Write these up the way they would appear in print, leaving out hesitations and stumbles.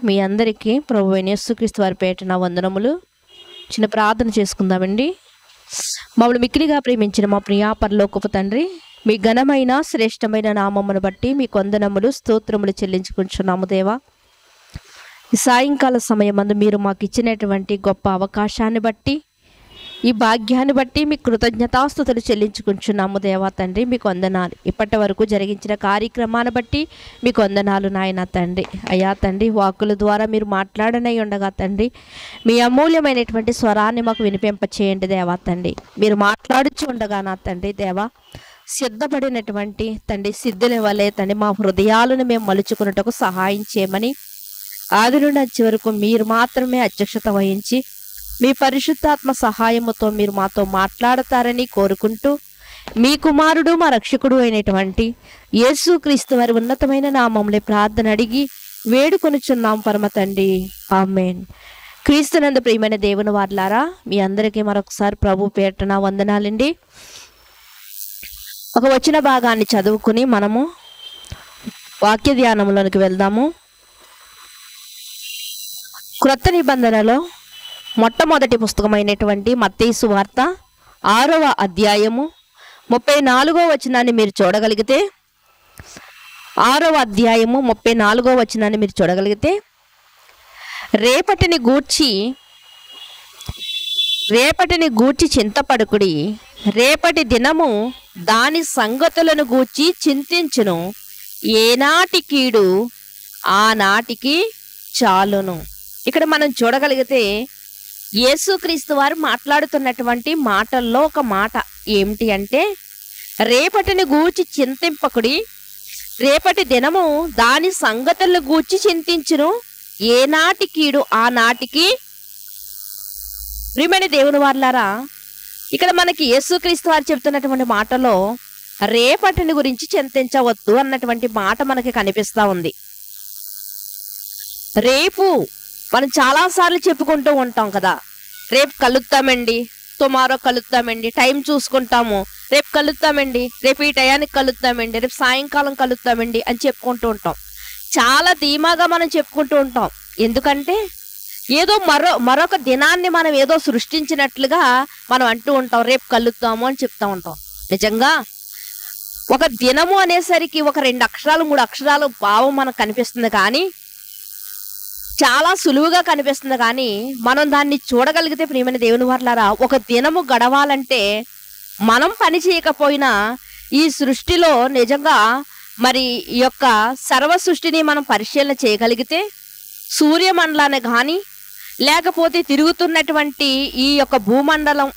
మీ అందరికీ ప్రభువైన యేసుక్రీస్తు వారి పేరిట వందనములు. చిన్న ప్రార్థన చేసుకుందామండి. మమ్మల్ని మిక్కిలిగా ప్రేమించిన మా ప్రియ పరలోకపు తండ్రి, మీ ఘనమైన శ్రేష్టమైన నామమును బట్టి మీకు వందనములు స్తోత్రములు చెల్లించుకుంటున్నాము దేవా. ఈ సాయంకాల సమయమందు మీరు మాకు ఇచ్చినటువంటి గొప్ప అవకాశాన్ని బట్టి, ఈ భాగ్యాన్ని బట్టి మీకు కృతజ్ఞతాస్తుతులు చెల్లించుకుంటున్నాము దేవా తండ్రి. మీకు వందనాలు. ఇప్పటి వరకు జరిగించిన కార్యక్రమాన్ని బట్టి మీకు వందనాలు నాయన తండ్రి. అయ్యా తండ్రి, వాక్కుల ద్వారా మీరు మాట్లాడనై ఉండగా తండ్రి, మీ అమూల్యమైనటువంటి స్వరాన్ని మాకు వినిపింపచేయండి దేవా తండ్రి. మీరు మాట్లాడుచు ఉండగా నా తండ్రి దేవా, సిద్ధపడినటువంటి తండ్రి సిద్ధుల వలె తండ్రి మా హృదయాలను మేము మలుచుకున్నట్టుకు సహాయం చేయమని, ఆది నుండి అంచె వరకు మీరు మాత్రమే అధ్యక్షత వహించి మీ పరిశుద్ధాత్మ సహాయముతో మీరు మాతో మాట్లాడతారని కోరుకుంటూ, మీ కుమారుడు మా రక్షకుడు అయినటువంటి యేసుక్రీస్తు వారి ఉన్నతమైన నామములో ప్రార్థన అడిగి వేడుకొనుచున్నాం పరమ తండ్రి, ఆమేన్. క్రీస్తునందు ప్రియమైన దేవుని వారలారా, మీ అందరికీ మరొకసారి ప్రభు పేరిట వందనాలండి. ఒక వచన భాగాన్ని చదువుకుని మనము వాక్య ధ్యానంలోనికి వెళ్దాము. క్రొత్త నిబంధనలో మొట్టమొదటి పుస్తకమైనటువంటి మత్తయి సువార్త 6వ అధ్యాయము 34వ వచనాన్ని మీరు చూడగలిగితే, 6వ అధ్యాయము 34వ వచనాన్ని మీరు చూడగలిగితే, రేపటిని గూర్చి చింతపడుకుడి, రేపటి దినము దాని సంగతులను గూర్చి చింతించును, ఏనాటి కీడు ఆనాటికి చాలును. ఇక్కడ మనం చూడగలిగితే యేసుక్రీస్తు వారు మాట్లాడుతున్నటువంటి మాటల్లో ఒక మాట ఏమిటి అంటే, రేపటిని గూర్చి చింతింపకుడి, రేపటి దినము దాని సంగతులను గూర్చి చింతించును, ఏనాటి కీడు ఆనాటికి. ప్రియమైన దేవుని వారలారా, ఇక్కడ మనకి యేసుక్రీస్తు వారు చెప్తున్నటువంటి మాటలో రేపటిని గురించి చింతించవద్దు అన్నటువంటి మాట మనకి కనిపిస్తా ఉంది. రేపు మనం చాలాసార్లు చెప్పుకుంటూ ఉంటాం కదా, రేపు కలుద్దామండి, టుమారో కలుద్దామండి, టైం చూసుకుంటాము, రేపు కలుద్దామండి, రేపు ఈ టయానికి కలుద్దామండి, రేపు సాయంకాలం కలుద్దామండి అని చెప్పుకుంటూ ఉంటాం. చాలా ధీమాగా మనం చెప్పుకుంటూ ఉంటాం. ఎందుకంటే ఏదో మరొక దినాన్ని మనం ఏదో సృష్టించినట్లుగా మనం అంటూ ఉంటాం, రేపు కలుద్దాము అని చెప్తా ఉంటాం. నిజంగా ఒక దినము అనేసరికి ఒక 2 అక్షరాలు 3 అక్షరాలు భావం మనకు కనిపిస్తుంది, కానీ చాలా సులువుగా కనిపిస్తుంది. కానీ మనం దాన్ని చూడగలిగితే ప్రియమైన దేవుని వారలారా, ఒక దినము గడవాలంటే మనం పని చేయకపోయినా ఈ సృష్టిలో నిజంగా మరి ఈ యొక్క సర్వ సృష్టిని మనం పరిశీలన చేయగలిగితే, సూర్యమండలాన్ని కానీ లేకపోతే తిరుగుతున్నటువంటి ఈ యొక్క భూమండలం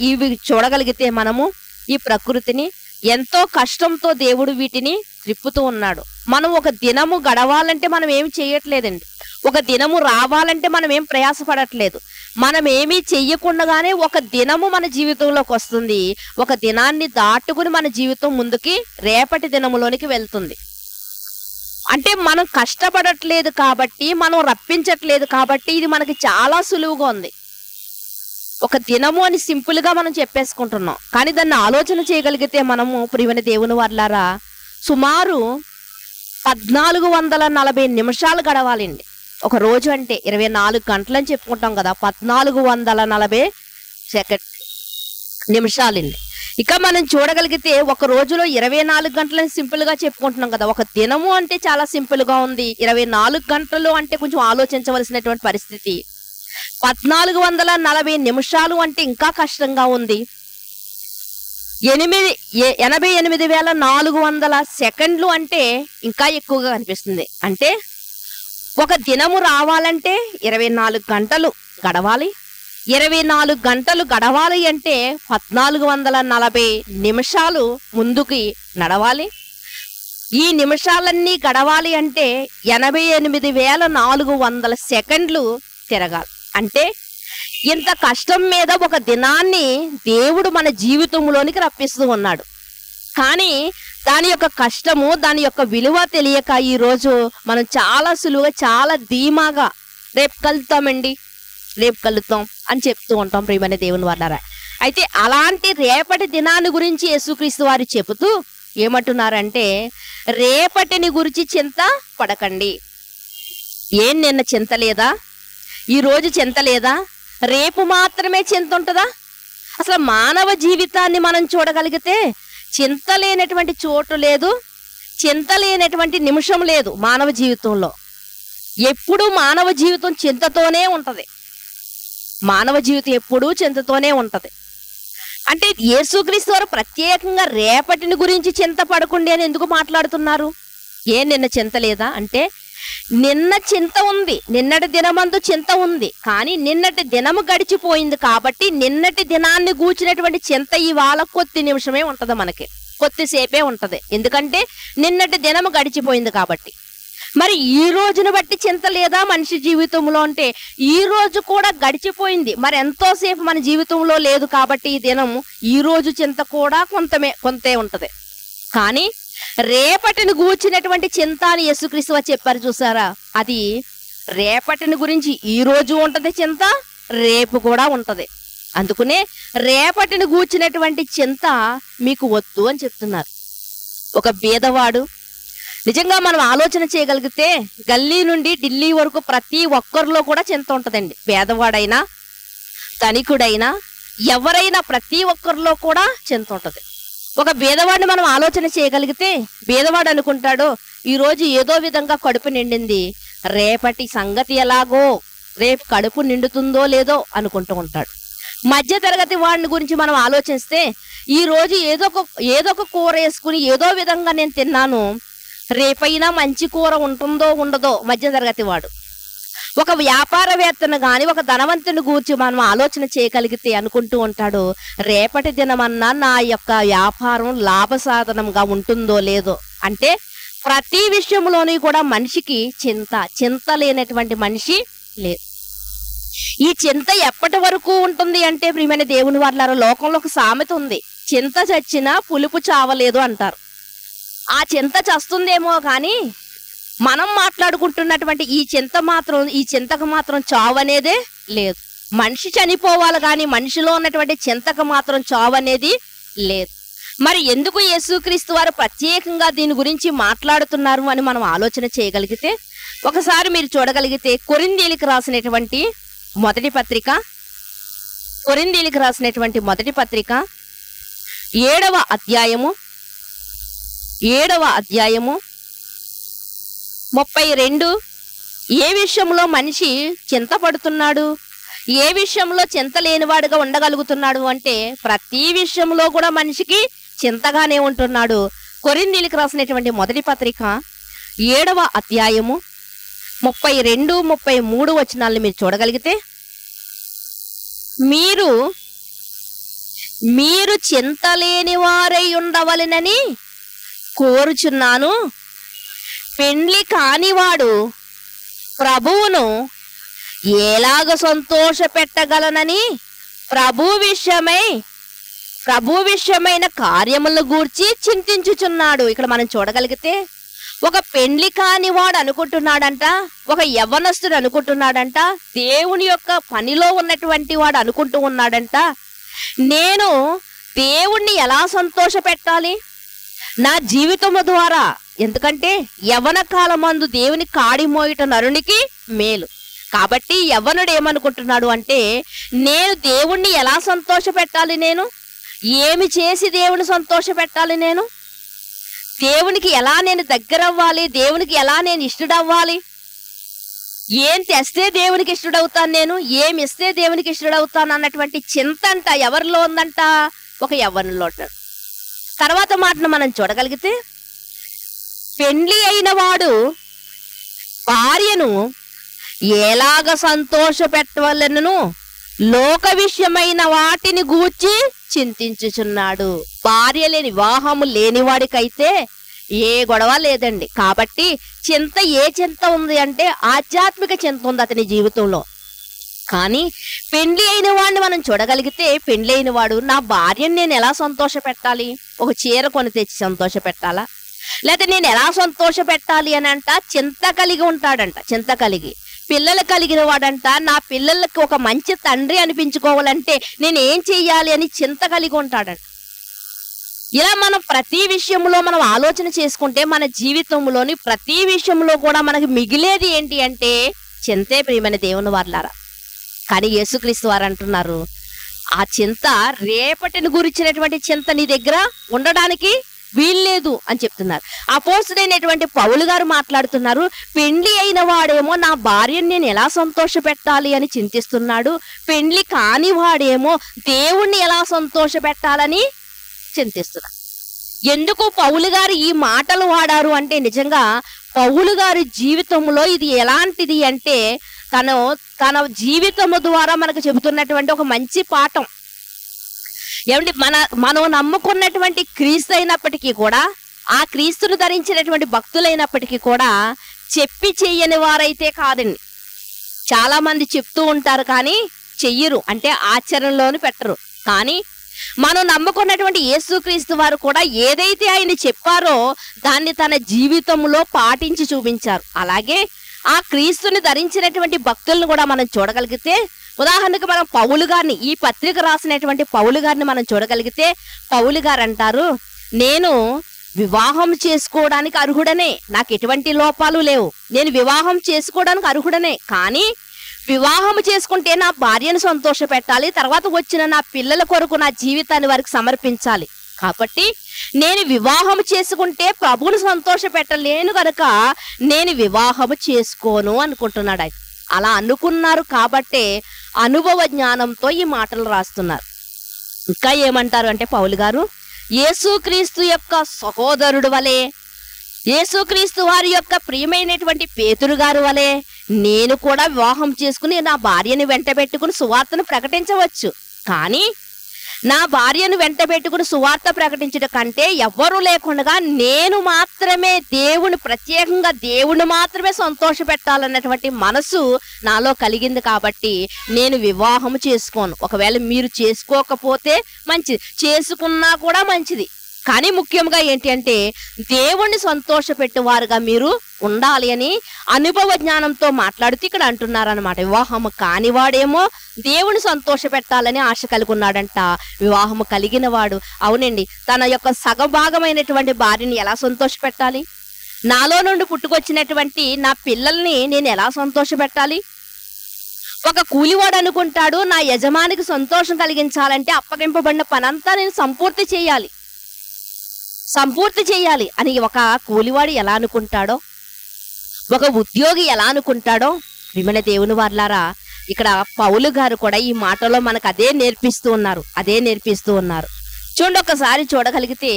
ఇవి చూడగలిగితే మనము ఈ ప్రకృతిని ఎంతో కష్టంతో దేవుడు వీటిని త్రిప్పుతూ ఉన్నాడు. మనం ఒక దినము గడవాలంటే మనం ఏమి చేయట్లేదండి. ఒక దినము రావాలంటే మనం ఏం ప్రయాసపడట్లేదు. మనం ఏమీ చెయ్యకుండానే ఒక దినము మన జీవితంలోకి వస్తుంది. ఒక దినాన్ని దాటుకుని మన జీవితం ముందుకి రేపటి దినములోనికి వెళ్తుంది. అంటే మనం కష్టపడట్లేదు కాబట్టి, మనం రప్పించట్లేదు కాబట్టి ఇది మనకి చాలా సులువుగా ఉంది. ఒక దినము అని సింపుల్ గా మనం చెప్పేసుకుంటున్నాం. కానీ దాన్ని ఆలోచన చేయగలిగితే మనము ప్రియమైన దేవుని వారలారా సుమారు 1440 నిమిషాలు గడవాలండి. ఒక రోజు అంటే 24 గంటలు అని చెప్పుకుంటాం కదా, 1440 నిమిషాలండి. ఇక మనం చూడగలిగితే ఒక రోజులో 24 గంటలని సింపుల్ గా చెప్పుకుంటున్నాం కదా. ఒక దినము అంటే చాలా సింపుల్ గా ఉంది, 24 గంటలు అంటే కొంచెం ఆలోచించవలసినటువంటి పరిస్థితి. 1440 నిమిషాలు అంటే ఇంకా కష్టంగా ఉంది. 88,400 సెకండ్లు అంటే ఇంకా ఎక్కువగా కనిపిస్తుంది. అంటే ఒక దినము రావాలంటే 24 గంటలు గడవాలి. 24 గంటలు గడవాలి అంటే 1440 నిమిషాలు ముందుకి నడవాలి. ఈ నిమిషాలన్నీ గడవాలి అంటే 88,400 సెకండ్లు తిరగాలి. అంటే ఇంత కష్టం మీద ఒక దినాన్ని దేవుడు మన జీవితంలోనికి రప్పిస్తూ ఉన్నాడు. కానీ దాని యొక్క కష్టము, దాని యొక్క విలువ తెలియక ఈ రోజు మనం చాలా సులువుగా, చాలా ధీమాగా రేపు కలుద్దామండి, రేపు కలుద్దాం అని చెప్తూ ఉంటాం ప్రియమైన దేవుని వాళ్ళారా. అయితే అలాంటి రేపటి దినాన్ని గురించి యేసుక్రీస్తు వారు చెబుతూ ఏమంటున్నారంటే, రేపటిని గురించి చింత పడకండి. ఏం నిన్న చింత లేదా? ఈ రోజు చింత లేదా? రేపు మాత్రమే చింత ఉంటుందా? అసలు మానవ జీవితాన్ని మనం చూడగలిగితే చింత లేనటువంటి చోటు లేదు, చింత లేనటువంటి నిమిషం లేదు మానవ జీవితంలో. ఎప్పుడూ మానవ జీవితం చింతతోనే ఉంటది. మానవ జీవితం ఎప్పుడూ చింతతోనే ఉంటది. అంటే యేసుక్రీస్తు వారు ప్రత్యేకంగా రేపటిని గురించి చింత పడకండి అని ఎందుకు మాట్లాడుతున్నారు? నిన్న చింత లేదా అంటే, నిన్న చింత ఉంది, నిన్నటి దినమందు చింత ఉంది, కానీ నిన్నటి దినము గడిచిపోయింది కాబట్టి నిన్నటి దినాన్ని గూర్చినటువంటి చింత ఇవాళ కొద్ది నిమిషమే ఉంటది, మనకి కొద్దిసేపే ఉంటది. ఎందుకంటే నిన్నటి దినము గడిచిపోయింది కాబట్టి. మరి ఈ రోజును బట్టి చింత లేదా మనిషి జీవితంలో అంటే, ఈ రోజు కూడా గడిచిపోయింది, మరి ఎంతోసేపు మన జీవితంలో లేదు కాబట్టి ఈ దినము, ఈ రోజు చింత కూడా కొంతే ఉంటది. కానీ రేపటిని గూర్చినటువంటి చింత అని యేసుక్రీస్తు వారు చెప్పారు చూసారా, అది రేపటిని గురించి ఈ రోజు ఉంటది చింత, రేపు కూడా ఉంటది. అందుకనే రేపటిని గూర్చినటువంటి చింత మీకు వద్దు అని చెప్తున్నారు. ఒక బీదవాడు, నిజంగా మనం ఆలోచన చేయగలిగితే గల్లీ నుండి ఢిల్లీ వరకు ప్రతి ఒక్కరిలో కూడా చింత ఉంటదండి. పేదవాడైనా ధనికుడైనా ఎవరైనా ప్రతి ఒక్కరిలో కూడా చింత ఉంటది. ఒక బీదవాడిని మనం ఆలోచన చేయగలిగితే బీదవాడు అనుకుంటాడు, ఈ రోజు ఏదో విధంగా కడుపు నిండింది, రేపటి సంగతి ఎలాగో, రేపు కడుపు నిండుతుందో లేదో అనుకుంటూ ఉంటాడు. మధ్య తరగతి వాడిని గురించి మనం ఆలోచిస్తే, ఈ రోజు ఏదో ఒక కూర వేసుకుని ఏదో విధంగా నేను తిన్నాను, రేపైనా మంచి కూర ఉంటుందో ఉండదో మధ్య తరగతి వాడు. ఒక వ్యాపారవేత్తను గాని ఒక ధనవంతుని గూర్చి మనం ఆలోచన చేయగలిగితే అనుకుంటూ ఉంటాడు, రేపటి దినమన్నా నా యొక్క వ్యాపారం లాభసాధనంగా ఉంటుందో లేదో. అంటే ప్రతి విషయంలోని కూడా మనిషికి చింత లేనటువంటి మనిషి లేదు. ఈ చింత ఎప్పటి వరకు ఉంటుంది అంటే ప్రియమైన దేవుని వాళ్ళారా, లోకంలో ఒక సామెత ఉంది, చింత చచ్చినా పులుపు చావలేదు అంటారు. ఆ చింత చస్తుందేమో కానీ మనం మాట్లాడుకుంటున్నటువంటి ఈ చింతకు మాత్రం చావు అనేదే లేదు. మనిషి చనిపోవాలి కానీ మనిషిలో ఉన్నటువంటి చింతకు మాత్రం చావు అనేది లేదు. మరి ఎందుకు యేసుక్రీస్తు వారు ప్రత్యేకంగా దీని గురించి మాట్లాడుతున్నారు అని మనం ఆలోచన చేయగలిగితే, ఒకసారి మీరు చూడగలిగితే కొరింథీయులకు రాసినటువంటి మొదటి పత్రిక 7వ అధ్యాయము 32. ఏ విషయంలో మనిషి చింతపడుతున్నాడు, ఏ విషయంలో చింత లేనివాడుగా ఉండగలుగుతున్నాడు అంటే ప్రతి విషయంలో కూడా మనిషికి చింతగానే ఉంటున్నాడు. కొరింథీయులకు రాసినటువంటి మొదటి పత్రిక 7వ అధ్యాయము 32, 33 వచనాలను మీరు చూడగలిగితే, మీరు చింతలేని వారై ఉండవలెనని కోరుచున్నాను, పెండ్లి కానివాడు ప్రభువును ఎలాగ సంతోష పెట్టగలనని ప్రభు విషయమైన కార్యములను గూర్చి చింతించుచున్నాడు. ఇక్కడ మనం చూడగలిగితే ఒక పెండ్లి కానివాడు అనుకుంటున్నాడంట, ఒక యవ్వనస్తుడు అనుకుంటున్నాడంట, దేవుని యొక్క పనిలో ఉన్నటువంటి వాడు అనుకుంటూ ఉన్నాడంట, నేను దేవుణ్ణి ఎలా సంతోష పెట్టాలి నా జీవితము ద్వారా. ఎందుకంటే యవ్వన కాలమందు దేవుని కాడి మోయట నరునికి మేలు. కాబట్టి యవ్వనుడు ఏమనుకుంటున్నాడు అంటే, నేను దేవుణ్ణి ఎలా సంతోష పెట్టాలి, నేను ఏమి చేసి దేవుని సంతోష పెట్టాలి, నేను దేవునికి ఎలా నేను దగ్గర అవ్వాలి, దేవునికి ఎలా నేను ఇష్టడవ్వాలి, ఏం తెస్తే దేవునికి ఇష్టడవుతాను, నేను ఏమి ఇస్తే దేవునికి ఇష్టడవుతాను అన్నటువంటి చింత అంట ఎవరిలో ఉందంట, ఒక యవ్వనులో. తర్వాత మాటను మనం చూడగలిగితే, పెండ్లి అయిన వాడు భార్యను ఎలాగ సంతోష పెట్టవలెనను లోక విషయమైన వాటిని గూర్చి చింతించుచున్నాడు. భార్య లేని వివాహము లేనివాడికైతే ఏ గొడవ లేదండి. కాబట్టి ఏ చింత ఉంది అంటే ఆధ్యాత్మిక చింత ఉంది అతని జీవితంలో. కానీ పెండ్లి అయిన వాడిని మనం చూడగలిగితే, పెండ్లి అయిన వాడు నా భార్యను నేను ఎలా సంతోష పెట్టాలి? ఒక చీర కొని తెచ్చి సంతోష పెట్టాలా? లేకపోతే నేను ఎలా సంతోష పెట్టాలి అని అంట చింత కలిగి ఉంటాడంట. చింత కలిగి పిల్లలు కలిగిన వాడంట నా పిల్లలకి ఒక మంచి తండ్రి అనిపించుకోవాలంటే నేను ఏం చెయ్యాలి అని చింత కలిగి ఉంటాడంట. ఇలా మనం ప్రతి విషయంలో మనం ఆలోచన చేసుకుంటే మన జీవితంలోని ప్రతి విషయంలో కూడా మనకి మిగిలేది ఏంటి అంటే చింతే, ప్రియమైన దేవుని వారలారా. కానీ యేసుక్రీస్తు వారు అంటున్నారు, ఆ చింత, రేపటిని గురించినటువంటి చింత నీ దగ్గర ఉండడానికి వీల్లేదు అని చెప్తున్నారు. అపోస్తలుడైనటువంటి పౌలు గారు మాట్లాడుతున్నారు, పెండ్లి అయిన వాడేమో నా భార్యను నేను ఎలా సంతోష పెట్టాలి అని చింతిస్తున్నాడు, పెండ్లి కాని వాడేమో దేవుణ్ణి ఎలా సంతోష పెట్టాలని చింతిస్తున్నాడు. ఎందుకు పౌలు గారు ఈ మాటలు వాడారు అంటే, నిజంగా పౌలు గారి జీవితంలో ఇది ఎలాంటిది అంటే తన జీవితము ద్వారా మనకు చెబుతున్నటువంటి ఒక మంచి పాఠం. ఏమంటే మనం నమ్ముకున్నటువంటి క్రీస్తు అయినప్పటికీ కూడా, ఆ క్రీస్తును ధరించినటువంటి భక్తులైనప్పటికీ కూడా చెప్పి చెయ్యని వారైతే కాదండి. చాలా మంది చెప్తూ ఉంటారు కానీ చెయ్యరు, అంటే ఆచరణలోని పెట్టరు. కానీ మనం నమ్ముకున్నటువంటి యేసుక్రీస్తు వారు కూడా ఏదైతే ఆయన చెప్పారో దాన్ని తన జీవితంలో పాటించి చూపించారు. అలాగే ఆ క్రీస్తుని ధరించినటువంటి భక్తులను కూడా మనం చూడగలిగితే, ఉదాహరణకు మనం పౌలు గారిని, ఈ పత్రిక రాసినటువంటి పౌలు గారిని మనం చూడగలిగితే, పౌలు గారు అంటారు, నేను వివాహం చేసుకోవడానికి అర్హుడనే, నాకు ఎటువంటి లోపాలు లేవు, నేను వివాహం చేసుకోవడానికి అర్హుడనే, కానీ వివాహం చేసుకుంటే నా భార్యను సంతోష పెట్టాలి, తర్వాత వచ్చిన నా పిల్లల కొరకు నా జీవితాన్ని వారికి సమర్పించాలి. కాబట్టి నేను వివాహం చేసుకుంటే ప్రభువును సంతోష పెట్టలేను కనుక నేను వివాహము చేసుకోను అనుకుంటున్నాడు ఆయన. అలా అనుకున్నారు కాబట్టే అనుభవ జ్ఞానంతో ఈ మాటలు రాస్తున్నారు. ఇంకా ఏమంటారు అంటే పౌలు గారు, యేసుక్రీస్తు యొక్క సహోదరుడు వలె, యేసుక్రీస్తు వారి యొక్క ప్రియమైనటువంటి పేతురు గారు వలె నేను కూడా వివాహం చేసుకుని నా భార్యను వెంట పెట్టుకుని సువార్తను ప్రకటించవచ్చు. కానీ నా భార్యను వెంట పెట్టుకుని సువార్త ప్రకటించడం కంటే ఎవ్వరూ లేకుండా నేను మాత్రమే ప్రత్యేకంగా దేవుని మాత్రమే సంతోష పెట్టాలన్నటువంటి మనసు నాలో కలిగింది. కాబట్టి నేను వివాహం చేసుకోను. ఒకవేళ మీరు చేసుకోకపోతే మంచిది, చేసుకున్నా కూడా మంచిది. కానీ ముఖ్యంగా ఏంటి అంటే దేవుణ్ణి సంతోష పెట్టేవారుగా మీరు ఉండాలి అని అనుభవ జ్ఞానంతో మాట్లాడుతూ ఇక్కడ అంటున్నారనమాట. వివాహము కానివాడేమో దేవుని సంతోష పెట్టాలని ఆశ కలిగి ఉన్నాడంట. వివాహము కలిగిన వాడు, అవునండి, తన యొక్క సగభాగమైనటువంటి భార్యని ఎలా సంతోష పెట్టాలి? నాలో నుండి పుట్టుకొచ్చినటువంటి నా పిల్లల్ని నేను ఎలా సంతోష పెట్టాలి? ఒక కూలివాడు అనుకుంటాడు, నా యజమానికి సంతోషం కలిగించాలంటే అప్పగింపబడిన పనంతా నేను సంపూర్తి చేయాలి అని ఒక కూలివాడు ఎలా అనుకుంటాడో, ఒక ఉద్యోగి ఎలా అనుకుంటాడో, విమల దేవుని వారలారా, ఇక్కడ పౌలు గారు కూడా ఈ మాటలో మనకు అదే నేర్పిస్తూ ఉన్నారు. చూడండి, ఒకసారి చూడగలిగితే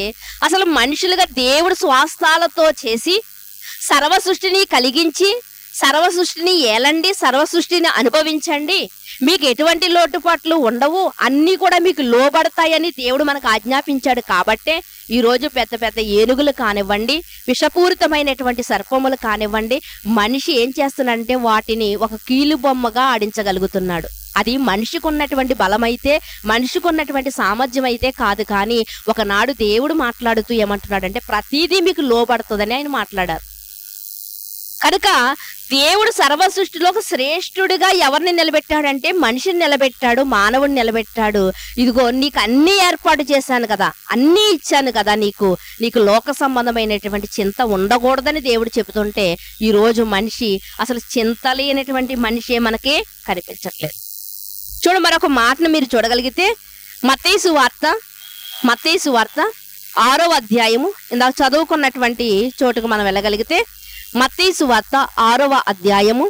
అసలు మనుషులుగా దేవుడు స్వాస్థాలతో చేసి సర్వ సృష్టిని కలిగించి సర్వ సృష్టిని ఏలండి, సర్వ సృష్టిని అనుభవించండి, మీకు ఎటువంటి లోటుపాట్లు ఉండవు, అన్నీ కూడా మీకు లోబడతాయని దేవుడు మనకు ఆజ్ఞాపించాడు. కాబట్టే ఈరోజు పెద్ద పెద్ద ఏనుగులు కానివ్వండి, విషపూరితమైనటువంటి సర్పములు కానివ్వండి, మనిషి ఏం చేస్తున్నాడంటే వాటిని ఒక కీలు బొమ్మగా ఆడించగలుగుతున్నాడు. అది మనిషికి ఉన్నటువంటి బలమైతే, మనిషికి ఉన్నటువంటి సామర్థ్యం అయితే కాదు. కానీ ఒకనాడు దేవుడు మాట్లాడుతూ ఏమంటున్నాడంటే ప్రతిదీ మీకు లోబడుతుందని ఆయన మాట్లాడారు. కనుక దేవుడు సర్వ సృష్టిలో ఒక శ్రేష్ఠుడిగా ఎవరిని నిలబెట్టాడంటే మనిషిని నిలబెట్టాడు, మానవుడిని నిలబెట్టాడు. ఇదిగో నీకు అన్ని ఏర్పాటు చేశాను కదా, అన్నీ ఇచ్చాను కదా, నీకు లోక సంబంధమైనటువంటి చింత ఉండకూడదని దేవుడు చెబుతుంటే ఈరోజు మనిషి అసలు చింత లేనటువంటి మనిషే మనకి కనిపించట్లేదు. చూడు, మరొక మాటను మీరు చూడగలిగితే మత్తయి సువార్త 6వ అధ్యాయము, ఇందాక చదువుకున్నటువంటి చోటుకు మనం వెళ్ళగలిగితే మత్తయి సువార్త 6వ అధ్యాయము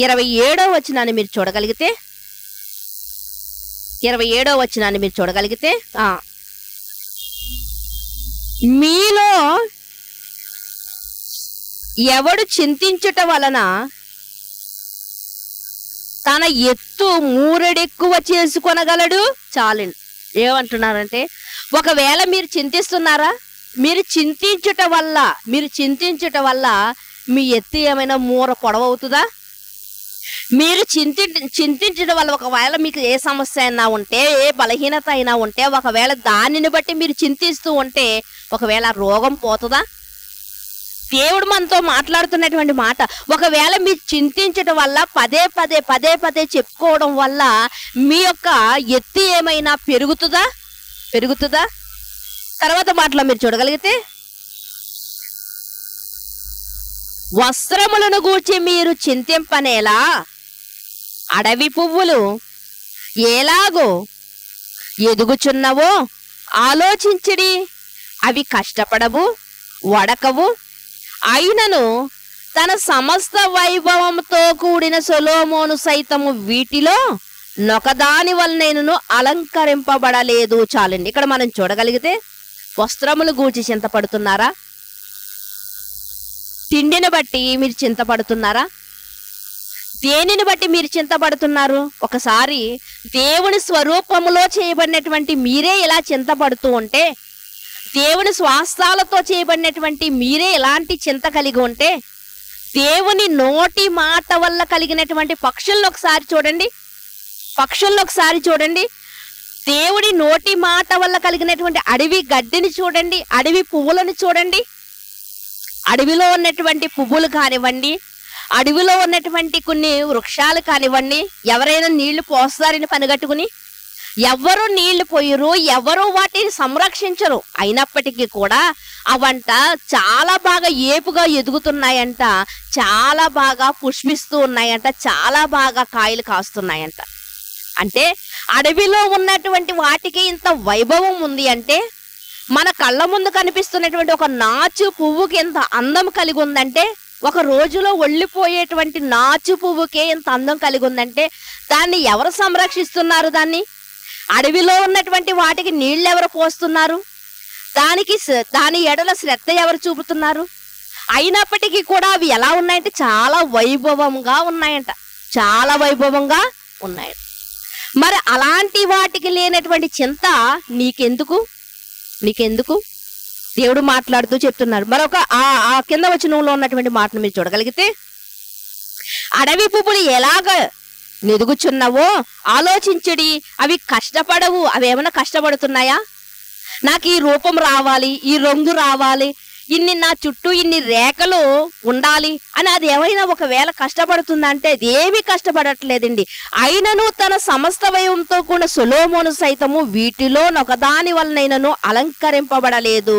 27వ వచనాన్ని మీరు చూడగలిగితే, 27వ వచనాన్ని మీరు చూడగలిగితే, మీలో ఎవడు చింతించుట వలన తన ఎత్తు మూరెడెక్కువ చేసుకొనగలడు చాలండి. ఏమంటున్నారంటే ఒకవేళ మీరు చింతిస్తున్నారా, మీరు చింతించుట వల్ల మీ ఎత్తు ఏమైనా మూర పొడవవుతుందా? మీరు చింతించడం వల్ల ఒకవేళ మీకు ఏ సమస్య అయినా ఉంటే, ఏ బలహీనత అయినా ఉంటే, ఒకవేళ దానిని బట్టి మీరు చింతిస్తూ ఉంటే ఒకవేళ ఆ రోగం పోతుందా? దేవుడు మనతో మాట్లాడుతున్నటువంటి మాట, ఒకవేళ మీరు చింతించడం వల్ల పదే పదే చెప్పుకోవడం వల్ల మీ యొక్క ఎత్తి ఏమైనా పెరుగుతుందా? తర్వాత మాటలో మీరు చూడగలిగితే, వస్త్రములను గూర్చి మీరు చింతింపనేలా అడవి పువ్వులు ఎలాగో ఎదుగుచున్నవో ఆలోచించిడి. అవి కష్టపడవు, వడకవు. అయినను తన సమస్త వైభవంతో కూడిన సొలొమోను సైతము వీటిలో నొకదాని వలనైనను అలంకరింపబడలేదు. చాలండి. ఇక్కడ మనం చూడగలిగితే, వస్త్రములు గూర్చి చింతపడుతున్నారా? తిండిని బట్టి మీరు చింతపడుతున్నారా? దేనిని బట్టి మీరు చింతపడుతున్నారు? ఒకసారి దేవుని స్వరూపములో చేయబడినటువంటి మీరే ఇలా చింతపడుతూ ఉంటే, దేవుని స్వాస్థాలతో చేయబడినటువంటి మీరే ఇలాంటి చింత కలిగి ఉంటే, దేవుని నోటి మాట వల్ల కలిగినటువంటి పక్షులను ఒకసారి చూడండి. దేవుడి నోటి మాట వల్ల కలిగినటువంటి అడవి గడ్డిని చూడండి, అడవి పువ్వులను చూడండి. అడవిలో ఉన్నటువంటి పువ్వులు కానివ్వండి, అడవిలో ఉన్నటువంటి కొన్ని వృక్షాలు కానివ్వండి, ఎవరైనా నీళ్లు పోస్తారని పనిగట్టుకుని ఎవరు నీళ్లు పోయరు, ఎవరు వాటిని సంరక్షించరు. అయినప్పటికీ కూడా అవంట చాలా బాగా ఏపుగా ఎదుగుతున్నాయంట, చాలా బాగా పుష్పిస్తూ ఉన్నాయంట, చాలా బాగా కాయలు కాస్తున్నాయంట. అంటే అడవిలో ఉన్నటువంటి వాటికి ఇంత వైభవం ఉంది అంటే, మన కళ్ళ ముందు కనిపిస్తున్నటువంటి ఒక నాచు పువ్వుకి ఎంత అందం కలిగి ఉందంటే, ఒక రోజులో ఒళ్ళిపోయేటువంటి నాచు పువ్వుకే ఎంత అందం కలిగి ఉందంటే, దాన్ని ఎవరు సంరక్షిస్తున్నారు? అడవిలో ఉన్నటువంటి వాటికి నీళ్ళు ఎవరు పోస్తున్నారు? దాని ఎడల శ్రద్ధ ఎవరు చూపుతున్నారు? అయినప్పటికీ కూడా అవి ఎలా ఉన్నాయంటే చాలా వైభవంగా ఉన్నాయంట. మరి అలాంటి వాటికి లేనటువంటి చింత నీకెందుకు? దేవుడు మాట్లాడుతూ చెప్తున్నారు. మరొక ఆ కింద వచనంలో ఉన్నటువంటి మాటను మీరు చూడగలిగితే, అడవి పువ్వులు ఎలాగ ఎదుగుచున్నవో ఆలోచించడి. అవి కష్టపడవు. అవి ఏమైనా కష్టపడుతున్నాయా? నాకు ఈ రూపం రావాలి, ఈ రంగు రావాలి, నా చుట్టూ ఇన్ని రేఖలు ఉండాలి అని అది ఏమైనా ఒకవేళ కష్టపడుతుందంటే అది ఏమీ కష్టపడట్లేదండి. అయినను తన సమస్త వయంతో కూడా సొలొమోను సైతము వీటిలో ఒకదాని వలనైనను అలంకరింపబడలేదు.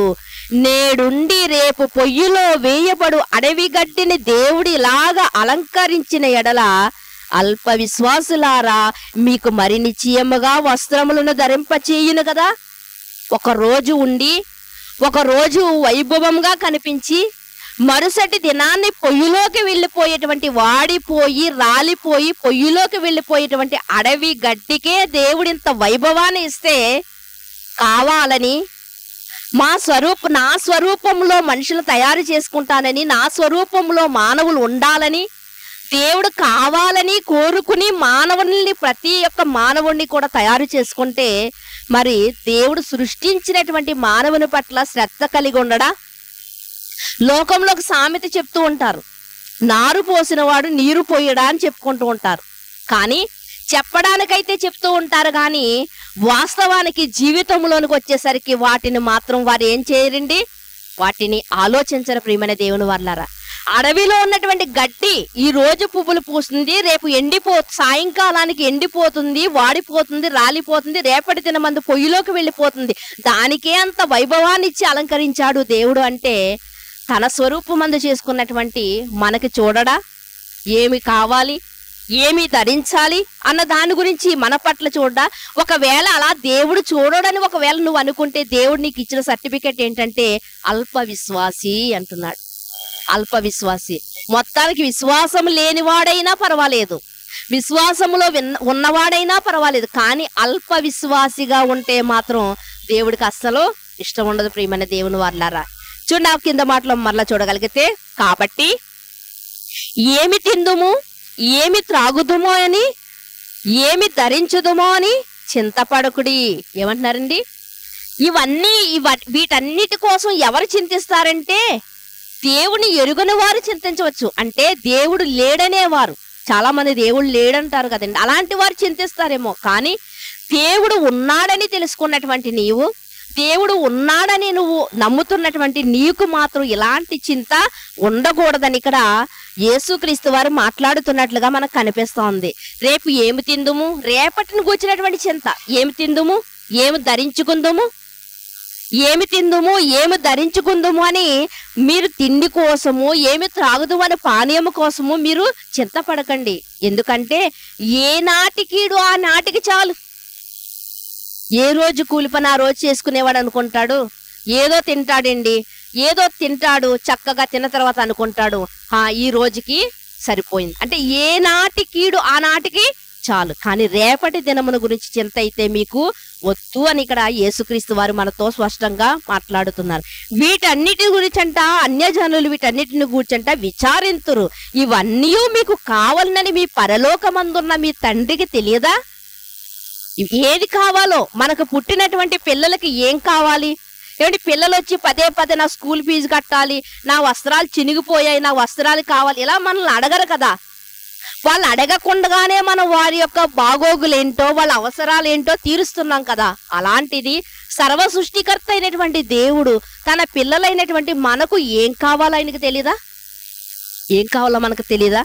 నేడుండి రేపు పొయ్యిలో వేయబడు అడవి గడ్డిని దేవుడిలాగా అలంకరించిన ఎడల అల్ప విశ్వాసులారా, మీకు మరి నిశ్చయముగా వస్త్రములను ధరింపచేయును కదా. ఒక రోజు వైభవంగా కనిపించి మరుసటి దినాన్ని పొయ్యిలోకి వెళ్ళిపోయేటువంటి, వాడిపోయి రాలిపోయి పొయ్యిలోకి వెళ్ళిపోయేటువంటి అడవి గడ్డికే దేవుడింత వైభవాన్ని ఇస్తే, కావాలని నా స్వరూపంలో మనుషులు తయారు చేసుకుంటానని, నా స్వరూపంలో మానవులు ఉండాలని దేవుడు కావాలని కోరుకుని మానవుల్ని, ప్రతి ఒక్క మానవుణ్ణి కూడా తయారు చేసుకుంటే, మరి దేవుడు సృష్టించినటువంటి మానవుని పట్ల శ్రద్ధ కలిగి ఉండడా? లోకంలో ఒక సామెత చెప్తూ ఉంటారు, నారు పోసిన వాడు నీరు పోయడా అని చెప్పుకుంటూ ఉంటారు. కానీ చెప్పడానికైతే చెప్తూ ఉంటారు, కానీ వాస్తవానికి జీవితంలోనికి వచ్చేసరికి వాటిని మాత్రం వారు ఏం చేయరండి, వాటిని ఆలోచించరు. ప్రియమైన దేవుని వాళ్ళారా, అడవిలో ఉన్నటువంటి గడ్డి ఈ రోజు పువ్వులు పూస్తుంది, రేపు సాయంకాలానికి ఎండిపోతుంది, వాడిపోతుంది, రాలిపోతుంది, రేపటి దినమందు పొయ్యిలోకి వెళ్ళిపోతుంది. దానికే అంత వైభవాన్ని ఇచ్చి అలంకరించాడు దేవుడు అంటే, తన స్వరూపమందు చేసుకున్నటువంటి మనకి చూడడా? ఏమి కావాలి, ఏమి ధరించాలి అన్న దాని గురించి మన పట్ల చూడడా? ఒకవేళ అలా దేవుడు చూడడని ఒకవేళ నువ్వు అనుకుంటే, దేవుడు నీకు ఇచ్చిన సర్టిఫికెట్ ఏంటంటే అల్ప విశ్వాసి అంటున్నాడు. అల్ప విశ్వాసి. మొత్తానికి విశ్వాసం లేనివాడైనా పర్వాలేదు, విశ్వాసములో ఉన్నవాడైనా పర్వాలేదు, కానీ అల్ప విశ్వాసిగా ఉంటే మాత్రం దేవుడికి అస్సలు ఇష్టం ఉండదు. ప్రియమైన దేవుని వాళ్ళారా, చూడండి ఆ కింద మాటలో మరలా చూడగలిగితే, కాబట్టి ఏమి తిందుము, ఏమి త్రాగుదుమో అని, ఏమి ధరించుదుమో అని చింతపడకుడి. ఏమంటున్నారండి? వీటన్నిటి కోసం ఎవరు చింతిస్తారంటే, దేవుని ఎరుగని వారు చింతించవచ్చు. అంటే దేవుడు లేడనేవారు, చాలా మంది దేవుడు లేడంటారు కదండి, అలాంటి వారు చింతిస్తారేమో. కానీ దేవుడు ఉన్నాడని తెలుసుకున్నటువంటి నీవు, దేవుడు ఉన్నాడని నువ్వు నమ్ముతున్నటువంటి నీకు మాత్రం ఇలాంటి చింత ఉండకూడదని ఇక్కడ యేసుక్రీస్తు వారు మాట్లాడుతున్నట్లుగా మనకు కనిపిస్తోంది. రేపు ఏమి తిందుము, రేపటిని కూర్చున్నటువంటి చింత, ఏమి తిందుము, ఏమి ధరించుకుందుము, ఏమి తిందుము, ఏమి ధరించుకుందుము అని మీరు తిండి కోసము, ఏమి త్రాగుదు అని పానీయము కోసము మీరు చింతపడకండి. ఎందుకంటే ఏ నాటికీడు ఆ నాటికి చాలు. ఏ రోజు కూలి పని ఆ రోజు చేసుకునేవాడు అనుకుంటాడు, ఏదో తింటాడండి, ఏదో తింటాడు, చక్కగా తిన్న తర్వాత అనుకుంటాడు ఈ రోజుకి సరిపోయింది. అంటే ఏ నాటి కీడు ఆ నాటికి చాలు. కానీ రేపటి దినమును గురించి చింత అయితే మీకు వద్దు అని ఇక్కడ యేసుక్రీస్తు వారు మనతో స్పష్టంగా మాట్లాడుతున్నారు. వీటన్నిటి గురించంట అన్యజనులు వీటన్నిటిని గురించంట విచారింతురు, ఇవన్నీ మీకు కావాలని మీ పరలోకమందున్న మీ తండ్రికి తెలియదా? ఏది కావాలో మనకు పుట్టినటువంటి పిల్లలకి ఏం కావాలి, ఏమిటి పిల్లలు వచ్చి పదే పదే నా స్కూల్ ఫీజు కట్టాలి, నా వస్త్రాలు చినిగిపోయాయి, నా వస్త్రాలు కావాలి, ఇలా మనల్ని అడగరు కదా. వాళ్ళు అడగకుండానే మనం వారి యొక్క బాగోగులేంటో వాళ్ళ అవసరాలు ఏంటో తీరుస్తున్నాం కదా. అలాంటిది సర్వ సృష్టికర్త అయినటువంటి దేవుడు తన పిల్లలైనటువంటి మనకు ఏం కావాలో ఆయనకు తెలీదా? ఏం కావాలో మనకు తెలీదా?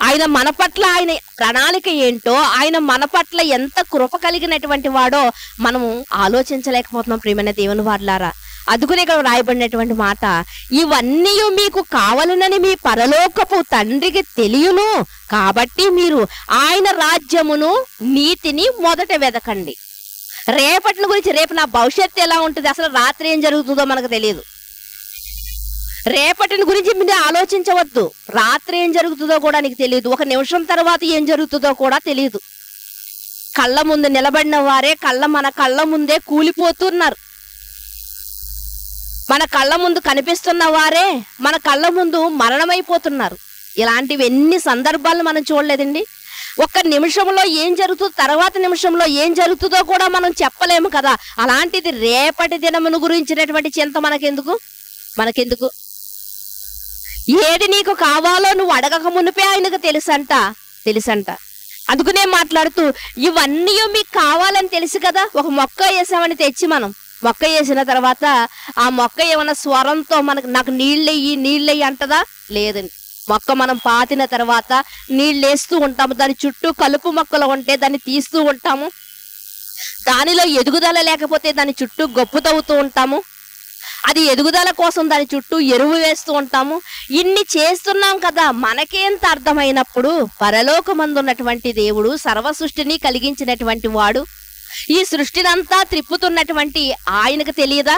ఆయన మన పట్ల ఆయన ప్రణాళిక ఏంటో, ఆయన మన పట్ల ఎంత కృప కలిగినటువంటి వాడో మనము ఆలోచించలేకపోతున్నాం ప్రియమైన దేవుని వారలారా. అందుకనే ఇక్కడ రాయబడినటువంటి మాట, ఇవన్నీ మీకు కావాలనని మీ పరలోకపు తండ్రికి తెలియను, కాబట్టి మీరు ఆయన రాజ్యమును నీతిని మొదట వెదకండి. రేపటిని గురించి, రేపు నా భవిష్యత్తు ఎలా ఉంటుంది, అసలు రాత్రి ఏం జరుగుతుందో మనకు తెలియదు. రేపటిని గురించి మీరు ఆలోచించవద్దు, రాత్రి ఏం జరుగుతుందో కూడా నీకు తెలియదు, ఒక నిమిషం తర్వాత ఏం జరుగుతుందో కూడా తెలియదు. కళ్ళ ముందు నిలబడిన వారే మన కళ్ళ ముందే కూలిపోతున్నారు. మన కళ్ళ ముందు కనిపిస్తున్న వారే మన కళ్ళ ముందు మరణమైపోతున్నారు. ఇలాంటివి ఎన్ని సందర్భాలు మనం చూడలేదండి. ఒక్క నిమిషంలో ఏం జరుగుతుందో, తర్వాత నిమిషంలో ఏం జరుగుతుందో కూడా మనం చెప్పలేము కదా. అలాంటిది రేపటి దినమును గురించినటువంటి చింత మనకెందుకు? ఏది నీకు కావాలో నువ్వు అడగక మునిపే ఆయనకు తెలుసంట. అందుకనే మాట్లాడుతూ ఇవన్నీ మీకు కావాలని తెలుసు కదా. ఒక మొక్క వేసామని తెచ్చి మనం మొక్క వేసిన తర్వాత ఆ మొక్క ఏమన్నా స్వరంతో నాకు నీళ్ళెయ్యి అంటదా? లేదండి. మొక్క మనం పాతిన తర్వాత నీళ్ళేస్తూ ఉంటాము, దాని చుట్టూ కలుపు మొక్కలు ఉంటే దాన్ని తీస్తూ ఉంటాము, దానిలో ఎదుగుదల లేకపోతే దాని చుట్టూ గొప్పు తవ్వుతూ ఉంటాము, అది ఎదుగుదల కోసం దాని చుట్టూ ఎరువు వేస్తూ ఉంటాము. ఇన్ని చేస్తున్నాం కదా. మనకేంత అర్థమైనప్పుడు పరలోకమందున్నటువంటి దేవుడు, సర్వ సృష్టిని కలిగించినటువంటి వాడు, ఈ సృష్టినంతా త్రిప్పుతున్నటువంటి ఆయనకు తెలియదా?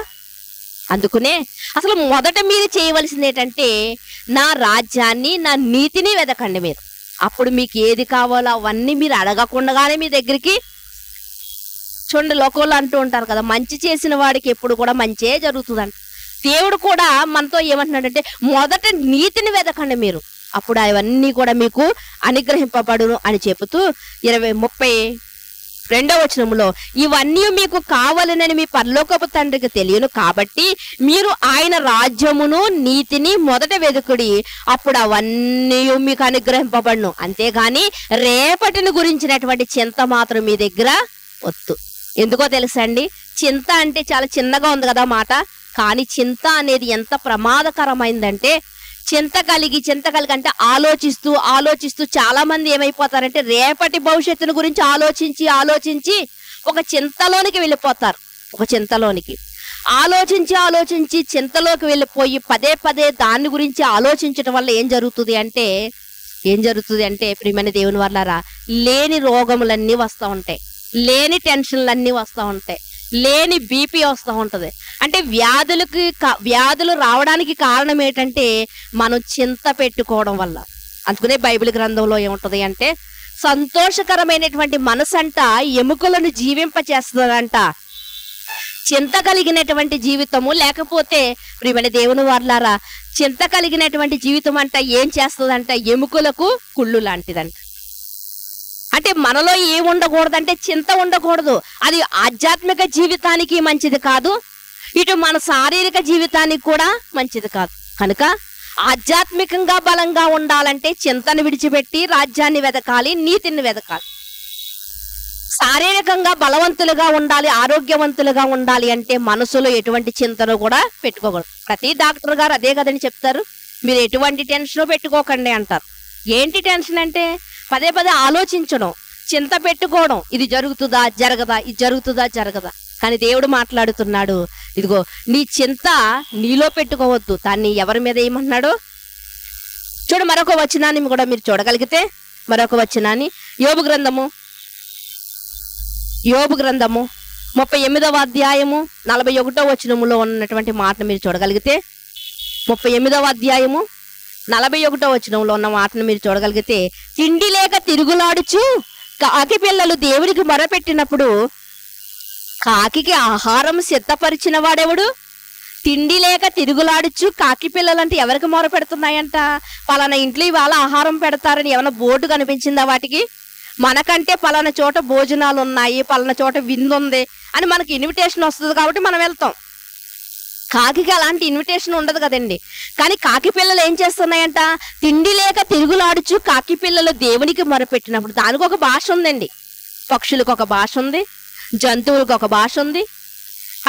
అందుకనే అసలు మొదట మీరు చేయవలసింది ఏంటంటే నా రాజ్యాన్ని, నా నీతిని వెదకండి మీరు. అప్పుడు మీకు ఏది కావాలో అవన్నీ మీరు అడగకుండానే మీ దగ్గరికి. చూడండి, లోకంలో అంటూ ఉంటారు కదా, మంచి చేసిన వాడికి ఎప్పుడు కూడా మంచే జరుగుతుందంట. దేవుడు కూడా మనతో ఏమంటున్నాడంటే మొదట నీతిని వెదకండి మీరు, అప్పుడు అవన్నీ కూడా మీకు అనుగ్రహింపబడును అని చెబుతూ 32వ వచనంలో ఇవన్నీ మీకు కావాలనని మీ పరలోకపు తండ్రికి తెలియను, కాబట్టి మీరు ఆయన రాజ్యమును నీతిని మొదట వెదుకుడి, అప్పుడు అవన్నీ మీకు అనుగ్రహింపబడును. అంతేగాని రేపటిని గురించినటువంటి చింత మాత్రం మీ దగ్గర వద్దు. ఎందుకో తెలుసా అండి, చింత అంటే చాలా చిన్నగా ఉంది కదా మాట, కానీ చింత అనేది ఎంత ప్రమాదకరమైందంటే చింత కలిగి అంటే ఆలోచిస్తూ చాలా మంది ఏమైపోతారంటే రేపటి భవిష్యత్తును గురించి ఆలోచించి ఒక చింతలోనికి వెళ్ళిపోతారు. ఒక చింతలోనికి ఆలోచించి చింతలోకి వెళ్ళిపోయి పదే దాని గురించి ఆలోచించడం వల్ల ఏం జరుగుతుంది అంటే ప్రియమైన దేవుని వల్లారా, లేని రోగములన్నీ వస్తూ ఉంటాయి, లేని టెన్షన్లన్నీ వస్తూ ఉంటాయి, లేని బీపీ వస్తూ ఉంటది. అంటే వ్యాధులు రావడానికి కారణం ఏంటంటే మనం చింత పెట్టుకోవడం వల్ల. అందుకనే బైబిల్ గ్రంథంలో ఏముంటది అంటే సంతోషకరమైనటువంటి మనసంట ఎముకలను జీవింపచేస్తుందంట. చింత కలిగినటువంటి జీవితము, లేకపోతే ప్రియమైన దేవుని వారలారా, చింత కలిగినటువంటి జీవితం అంట ఏం చేస్తుందంట, ఎముకలకు కుళ్ళు లాంటిదంట. అంటే మనలో ఏముండకూడదంటే చింత ఉండకూడదు. అది ఆధ్యాత్మిక జీవితానికి మంచిది కాదు, ఇటు మన శారీరక జీవితానికి కూడా మంచిది కాదు. కనుక ఆధ్యాత్మికంగా బలంగా ఉండాలంటే చింతను విడిచిపెట్టి రాజ్యాన్ని వెతకాలి, నీతిని వెతకాలి. శారీరకంగా బలవంతులుగా ఉండాలి, ఆరోగ్యవంతులుగా ఉండాలి అంటే మనసులో ఎటువంటి చింతను కూడా పెట్టుకోకూడదు. ప్రతి డాక్టర్ గారు అదే కదని చెప్తారు, మీరు ఎటువంటి టెన్షన్ పెట్టుకోకండి అంటారు. ఏంటి టెన్షన్ అంటే పదే పదే ఆలోచించడం, చింత పెట్టుకోవడం, ఇది జరుగుతుందా జరగదా, ఇది జరుగుతుందా జరగదా. కానీ దేవుడు మాట్లాడుతున్నాడు, ఇదిగో నీ చింత నీలో పెట్టుకోవద్దు, దాన్ని ఎవరి మీద ఏమన్నాడు చూడు. మరొక వచనాన్ని కూడా మీరు చూడగలిగితే, మరొక వచనాన్ని యోబు గ్రంథము 38వ అధ్యాయము 41వ వచనములో ఉన్నటువంటి మాటను మీరు చూడగలిగితే, 38వ అధ్యాయము 41వ వచనంలో ఉన్న మాటను మీరు చూడగలిగితే, తిండి లేక తిరుగులాడుచు కాకి పిల్లలు దేవుడికి మొరపెట్టినప్పుడు కాకికి ఆహారం సిద్ధపరిచిన వాడెవడు? తిండి లేక తిరుగులాడుచు కాకి పిల్లలు అంటే ఎవరికి మొర పెడుతున్నాయంట? పలానా ఇంట్లో ఇవాళ ఆహారం పెడతారని ఏమైనా బోర్డు కనిపించిందా వాటికి? మనకంటే పలానా చోట భోజనాలు ఉన్నాయి, పలానా చోట విందు ఉంది అని మనకి ఇన్విటేషన్ వస్తుంది కాబట్టి మనం వెళ్తాం. కాకికి అలాంటి ఇన్విటేషన్ ఉండదు కదండి. కానీ కాకి పిల్లలు ఏం చేస్తున్నాయంట? తిండి లేక తిరుగులాడుచు కాకి పిల్లలు దేవునికి మొరపెట్టినప్పుడు, దానికి ఒక భాష ఉందండి. పక్షులకు ఒక భాష ఉంది, జంతువులకు ఒక భాష ఉంది.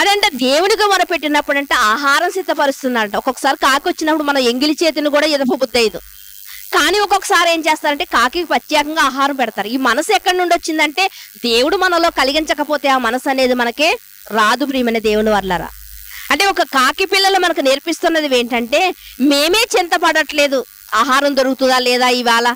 అదంటే దేవునికి మొరపెట్టినప్పుడు అంటే ఆహారం సిద్ధపరుస్తున్నాడంట. ఒక్కొక్కసారి కాకి వచ్చినప్పుడు మన ఎంగిలి చేతిని కూడా ఎదపబుద్దయ్యదు. కానీ ఒక్కొక్కసారి ఏం చేస్తారంటే కాకి ప్రత్యేకంగా ఆహారం పెడతారు. ఈ మనసు ఎక్కడి నుండి వచ్చిందంటే దేవుడు మనలో కలిగించకపోతే ఆ మనసు అనేది మనకే రాదు. ప్రియమైన దేవుని వర్లారా, అంటే ఒక కాకి పిల్లలు మనకు నేర్పిస్తున్నది ఏంటంటే, మేమే చింతపడట్లేదు ఆహారం దొరుకుతుందా లేదా ఇవాళ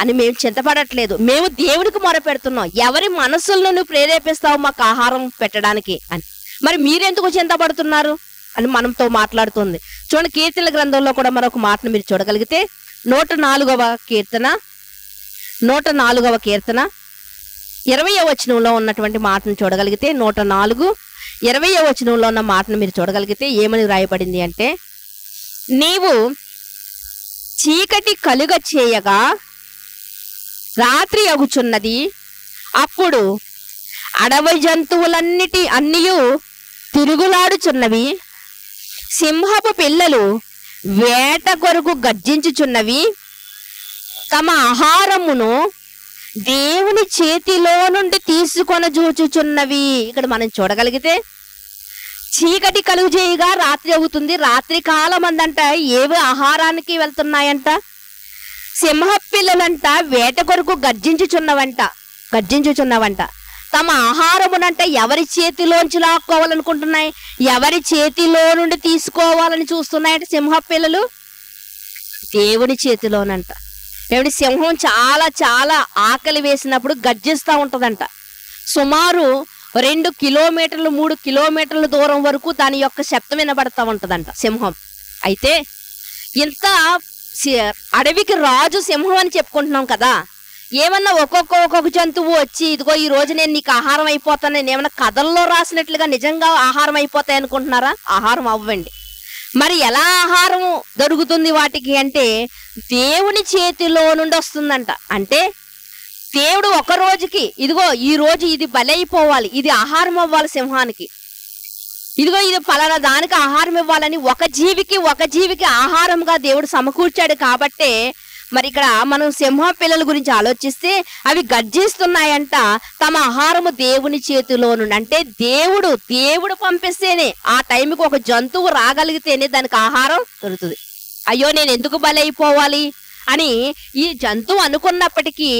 అని మేము చింతపడట్లేదు, మేము దేవుడికి మొరపెడుతున్నాం. ఎవరి మనసులను నువ్వు ప్రేరేపిస్తావు మాకు ఆహారం పెట్టడానికి అని. మరి మీరెందుకు చింతపడుతున్నారు అని మనతో మాట్లాడుతుంది. చూడండి, కీర్తనల గ్రంథంలో కూడా మరొక మాటను మీరు చూడగలిగితే, 104వ కీర్తన 20వ వచనంలో ఉన్నటువంటి మాటను చూడగలిగితే, 104:20వ వచనంలో ఉన్న మాటను మీరు చూడగలిగితే ఏమని రాయబడింది అంటే, నీవు చీకటి కలుగ చేయగా రాత్రి అగుచున్నది, అప్పుడు అడవి అన్నియు తిరుగులాడుచున్నవి, సింహపు పిల్లలు వేట కొరకు గర్జించుచున్నవి, తమ ఆహారమును దేవుని చేతిలో నుండి తీసుకొని చూచుచున్నవి. ఇక్కడ మనం చూడగలిగితే చీకటి కలుగు చేయగా రాత్రి అవుతుంది. రాత్రి కాలం అందంట ఏవి ఆహారానికి వెళ్తున్నాయంట? సింహ పిల్లలంట వేట కొరకు గర్జించుచున్నవంట. తమ ఆహారమునంట ఎవరి చేతిలోంచి లాక్కోవాలనుకుంటున్నాయి, ఎవరి చేతిలో నుండి తీసుకోవాలని చూస్తున్నాయంట సింహ పిల్లలు? దేవుని చేతిలోనంట. ఏమిటి? సింహం చాలా చాలా ఆకలి వేసినప్పుడు గర్జిస్తూ ఉంటదంట. సుమారు 2 కిలోమీటర్లు 3 కిలోమీటర్ల దూరం వరకు దాని యొక్క శబ్దం వినబడతా ఉంటదంట సింహం. అయితే ఇంత అడవికి రాజు సింహం అని చెప్పుకుంటున్నాం కదా, ఏమన్నా ఒక్కొక్క జంతువు వచ్చి ఇదిగో ఈ రోజు నేను నీకు ఆహారం అయిపోతాను, నేను ఏమన్నా కథల్లో రాసినట్లుగా నిజంగా ఆహారం అయిపోతాయి అనుకుంటున్నారా? ఆహారం అవ్వండి. మరి ఎలా ఆహారం దొరుకుతుంది వాటికి అంటే దేవుని చేతిలో నుండి వస్తుందంట. అంటే దేవుడు ఒక రోజుకి ఇదిగో ఈ రోజు ఇది బలైపోవాలి, ఇది ఆహారం అవ్వాలి సింహానికి, ఇదిగో ఇది ఫలానా దానికి ఆహారం ఇవ్వాలని ఒక జీవికి ఆహారంగా దేవుడు సమకూర్చాడు. కాబట్టే మరి ఇక్కడ మనం సింహ పిల్లల గురించి ఆలోచిస్తే అవి గర్జిస్తున్నాయంట, తమ ఆహారము దేవుని చేతిలో నుండి. అంటే దేవుడు పంపిస్తేనే ఆ టైంకి ఒక జంతువు రాగలిగితేనే దానికి ఆహారం దొరుకుతుంది. అయ్యో నేను ఎందుకు బలైపోవాలి అని ఈ జంతువు అనుకున్నప్పటికీ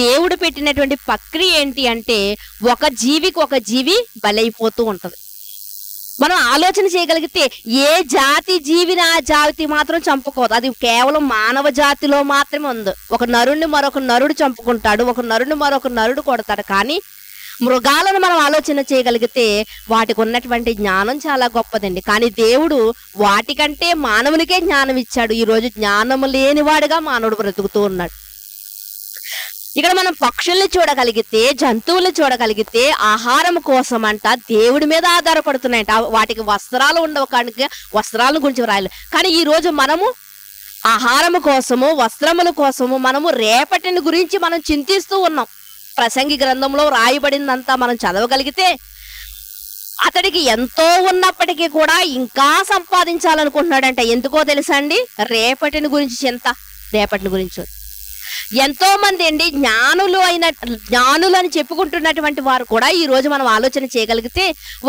దేవుడు పెట్టినటువంటి ప్రక్రియ ఏంటి అంటే ఒక జీవి బలైపోతూ ఉంటది. మనం ఆలోచన చేయగలిగితే ఏ జాతి జీవిని ఆ జాతి మాత్రం చంపుకోదు, అది కేవలం మానవ జాతిలో మాత్రమే ఉంది. ఒక నరుడిని మరొక నరుడు చంపుకుంటాడు, ఒక నరుడిని మరొక నరుడు కొడతాడు. కానీ మృగాలను మనం ఆలోచన చేయగలిగితే వాటికి ఉన్నటువంటి జ్ఞానం చాలా గొప్పదండి. కానీ దేవుడు వాటికంటే మానవునికే జ్ఞానం ఇచ్చాడు. ఈ రోజు జ్ఞానము లేనివాడుగా మానవుడు బ్రతుకుతూ ఉన్నాడు. ఇక్కడ మనం పక్షుల్ని చూడగలిగితే, జంతువులు చూడగలిగితే ఆహారం కోసం అంట దేవుడి మీద ఆధారపడుతున్నాయంట. వాటికి వస్త్రాలు ఉండవు కనుక వస్త్రాల గురించి రాయాలి. కానీ ఈ రోజు మనము ఆహారము కోసము, వస్త్రముల కోసము మనము రేపటిని గురించి మనం చింతిస్తూ ఉన్నాం. ప్రసంగి గ్రంథంలో రాయబడిందంతా మనం చదవగలిగితే అతడికి ఎంతో ఉన్నప్పటికీ కూడా ఇంకా సంపాదించాలనుకుంటున్నాడంట. ఎందుకో తెలుసా అండి? రేపటిని గురించి చింత. రేపటిని గురించి ఎంతో మంది అండి జ్ఞానులు అని చెప్పుకుంటున్నటువంటి వారు కూడా ఈ రోజు మనం ఆలోచన చేయగలిగితే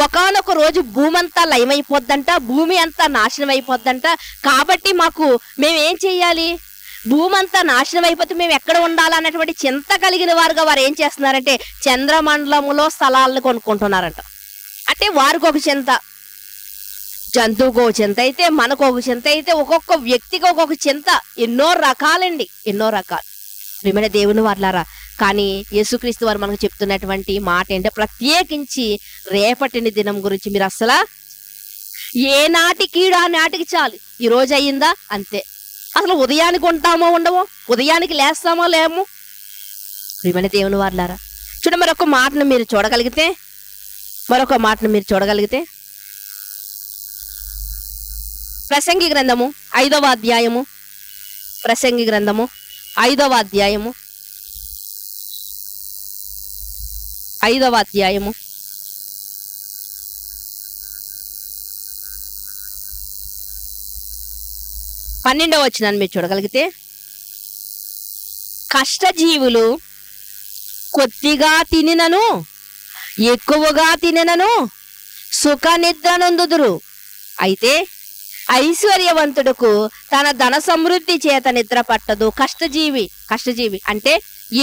ఒకానొక రోజు భూమి అంతా లయమైపోద్దంట, భూమి అంతా నాశనం అయిపోద్దంట. కాబట్టి మేమేం చెయ్యాలి? భూమి అంతా నాశనం అయిపోతే మేము ఎక్కడ ఉండాలన్నటువంటి చింత కలిగిన వారుగా వారు ఏం చేస్తున్నారంటే చంద్రమండలములో స్థలాలను కొనుక్కుంటున్నారంట. అంటే వారికి ఒక చింత, జంతువుకు ఒక చింత అయితే, మనకు ఒక చింత అయితే, ఒక్కొక్క వ్యక్తికి ఒక్కొక్క చింత. ఎన్నో రకాలండి, ఎన్నో రకాలు. ప్రియమైన దేవుని వారలారా, కానీ యేసుక్రీస్తు వారు మనకు చెప్తున్నటువంటి మాట ఏంటంటే ప్రత్యేకించి రేపటిని దినం గురించి మీరు అసలు ఏ నాటికి ఆ నాటికి చాలు. ఈ రోజు అయ్యిందా అంతే. అసలు ఉదయానికి ఉంటామో ఉండమో, ఉదయానికి లేస్తామో లేమో. ప్రియమైన దేవుని వారలారా, చూడ మరొక మాటను మీరు చూడగలిగితే ప్రసంగి గ్రంథము 5వ అధ్యాయము, ప్రసంగి గ్రంథము 5వ అధ్యాయము 12వ వచనాన్ని మీరు చూడగలిగితే, కష్టజీవులు కొద్దిగా తినినను ఎక్కువగా తినినను సుఖ నిద్ర నొందుదురు. అయితే ఐశ్వర్యవంతుడుకు తన ధన సమృద్ధి చేత నిద్ర పట్టదు. కష్టజీవి అంటే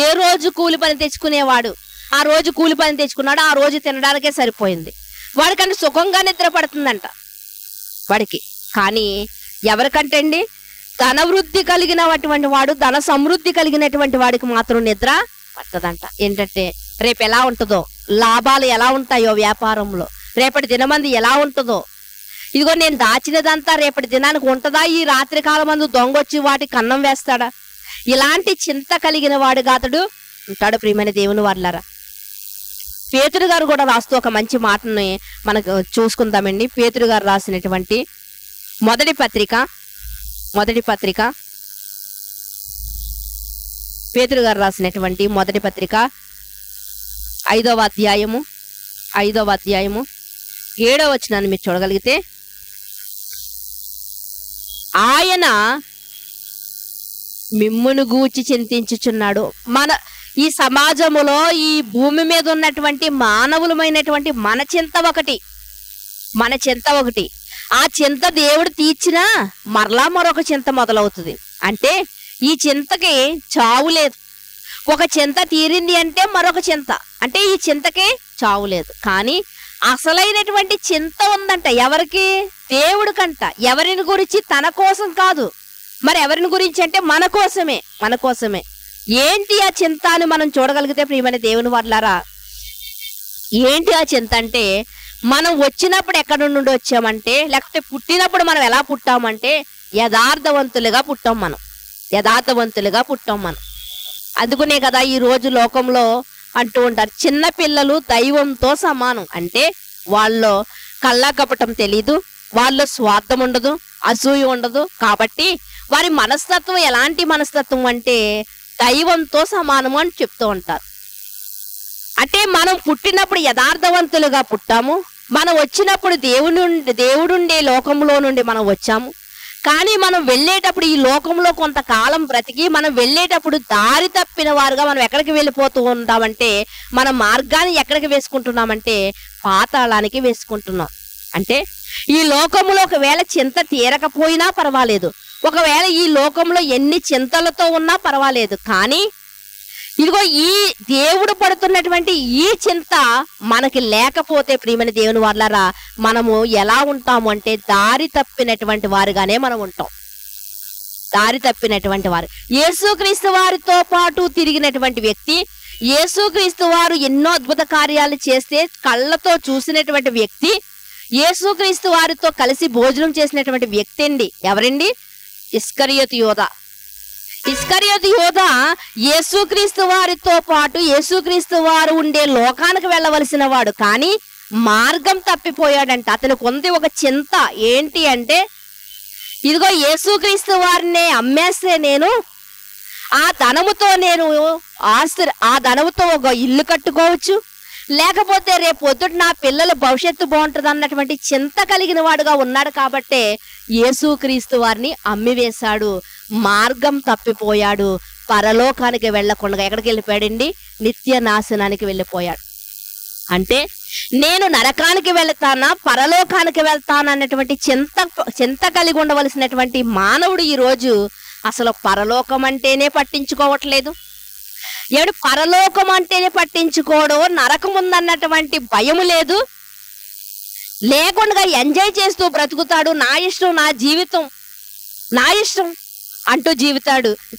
ఏ రోజు కూలి పని తెచ్చుకునేవాడు ఆ రోజు కూలి పని తెచ్చుకున్నాడు, ఆ రోజు తినడానికే సరిపోయింది. వాడికంటే సుఖంగా నిద్ర పడుతుందంట వాడికి. కానీ ఎవరికంటే అండి ధనవృద్ధి కలిగినటువంటి వాడు, ధన సమృద్ధి కలిగినటువంటి వాడికి మాత్రం నిద్ర పట్టదంట. ఏంటంటే రేపు ఎలా ఉంటుందో, లాభాలు ఎలా ఉంటాయో వ్యాపారంలో, రేపటి దినమంది ఎలా ఉంటుందో, ఇదిగో నేను దాచినదంతా రేపటి దినానికి ఉంటుందా, ఈ రాత్రి కాలం మందు దొంగొచ్చి వాటికి అన్నం వేస్తాడా, ఇలాంటి చింత కలిగిన వాడుగా అతడు ఉంటాడు. ప్రియమైన దేవుని వారలారా, పేతురు గారు కూడా రాస్తూ ఒక మంచి మాటని మనకు చూసుకుందామండి. పేతురు గారు రాసినటువంటి మొదటి పత్రిక పేతురు గారు రాసినటువంటి మొదటి పత్రిక 5వ అధ్యాయము 7వ వచనాన్ని మీరు చూడగలిగితే, ఆయన మిమ్మును గూర్చి చింతించుచున్నాడు. ఈ సమాజములో ఈ భూమి మీద ఉన్నటువంటి మానవులమైనటువంటి మన చింత ఒకటి. ఆ చింత దేవుడు తీర్చినా మరలా మరొక చింత మొదలవుతుంది. అంటే ఈ చింతకి చావు లేదు. ఒక చింత తీరింది అంటే మరొక చింత, అంటే ఈ చింతకి చావు లేదు. కానీ అసలైనటువంటి చింత ఉందంట ఎవరికి? దేవుడికంట. ఎవరిని గురించి? తన కోసం కాదు. మరి ఎవరిని గురించి అంటే మన కోసమే. ఏంటి ఆ చింత అని మనం చూడగలిగితే ప్రియమైన దేవుని వారలారా, ఏంటి ఆ చింత అంటే, మనం వచ్చినప్పుడు ఎక్కడి నుండి వచ్చామంటే, లేకపోతే పుట్టినప్పుడు మనం ఎలా పుట్టామంటే యథార్థవంతులుగా పుట్టాం మనం. అందుకునే కదా ఈ రోజు లోకంలో అంటూ ఉంటారు, చిన్న పిల్లలు దైవంతో సమానం. అంటే వాళ్ళు కళ్ళకపటం తెలీదు, వాళ్ళు స్వార్థం ఉండదు, అసూయ ఉండదు. కాబట్టి వారి మనస్తత్వం ఎలాంటి మనస్తత్వం అంటే దైవంతో సమానము అని చెప్తూ ఉంటారు. అంటే మనం పుట్టినప్పుడు యథార్థవంతులుగా పుట్టాము, మనం వచ్చినప్పుడు దేవుడుండే లోకంలో నుండి మనం వచ్చాము. కానీ మనం వెళ్ళేటప్పుడు ఈ లోకంలో కొంతకాలం బ్రతికి మనం వెళ్ళేటప్పుడు దారి తప్పిన వారుగా మనం ఎక్కడికి వెళ్ళిపోతూ ఉంటామంటే, మన మార్గాన్ని ఎక్కడికి వేసుకుంటున్నామంటే పాతాళానికి వేసుకుంటున్నాం. అంటే ఈ లోకంలో ఒకవేళ చింత తీరకపోయినా పర్వాలేదు, ఒకవేళ ఈ లోకంలో ఎన్ని చింతలతో ఉన్నా పర్వాలేదు, కానీ ఇదిగో ఈ దేవుడు పడుతున్నటువంటి ఈ చింత మనకి లేకపోతే ప్రియమైన దేవుని వారలారా, మనము ఎలా ఉంటాము అంటే దారి తప్పినటువంటి వారుగానే మనం ఉంటాం. యేసుక్రీస్తు వారితో పాటు తిరిగినటువంటి వ్యక్తి, యేసుక్రీస్తు వారు ఎన్నో అద్భుత కార్యాలు చేస్తే కళ్ళతో చూసినటువంటి వ్యక్తి, యేసుక్రీస్తు వారితో కలిసి భోజనం చేసినటువంటి వ్యక్తి అండి. ఎవరండి? ఇస్కరియోతు యోధ యేసుక్రీస్తు వారితో పాటు యేసుక్రీస్తు వారు ఉండే లోకానికి వెళ్ళవలసిన వాడు, కానీ మార్గం తప్పిపోయాడంట. అతనికి ఉంది ఒక చింత. ఏంటి అంటే, ఇదిగో యేసుక్రీస్తు వారిని అమ్మేస్తే నేను ఆ ధనముతో ఒక ఇల్లు కట్టుకోవచ్చు, లేకపోతే రేపు పొద్దుట నా పిల్లల భవిష్యత్తు బాగుంటుంది అన్నటువంటి చింత కలిగిన వాడుగా ఉన్నాడు కాబట్టే యేసుక్రీస్తు వారిని అమ్మివేశాడు, మార్గం తప్పిపోయాడు, పరలోకానికి వెళ్లకుండా ఎక్కడికి వెళ్ళిపోయాడండి? నిత్య నాశనానికి వెళ్ళిపోయాడు. అంటే నేను నరకానికి వెళ్తానా పరలోకానికి వెళ్తానా అన్నటువంటి చింత కలిగి ఉండవలసినటువంటి మానవుడు ఈరోజు అసలు పరలోకం అంటేనే పట్టించుకోవట్లేదు. ఏడు పరలోకం అంటేనే పట్టించుకోవడం, నరకం ఉందన్నటువంటి భయము లేదు, లేకుండా ఎంజాయ్ చేస్తూ బ్రతుకుతాడు. నా ఇష్టం, నా జీవితం, నా ఇష్టం అంటూ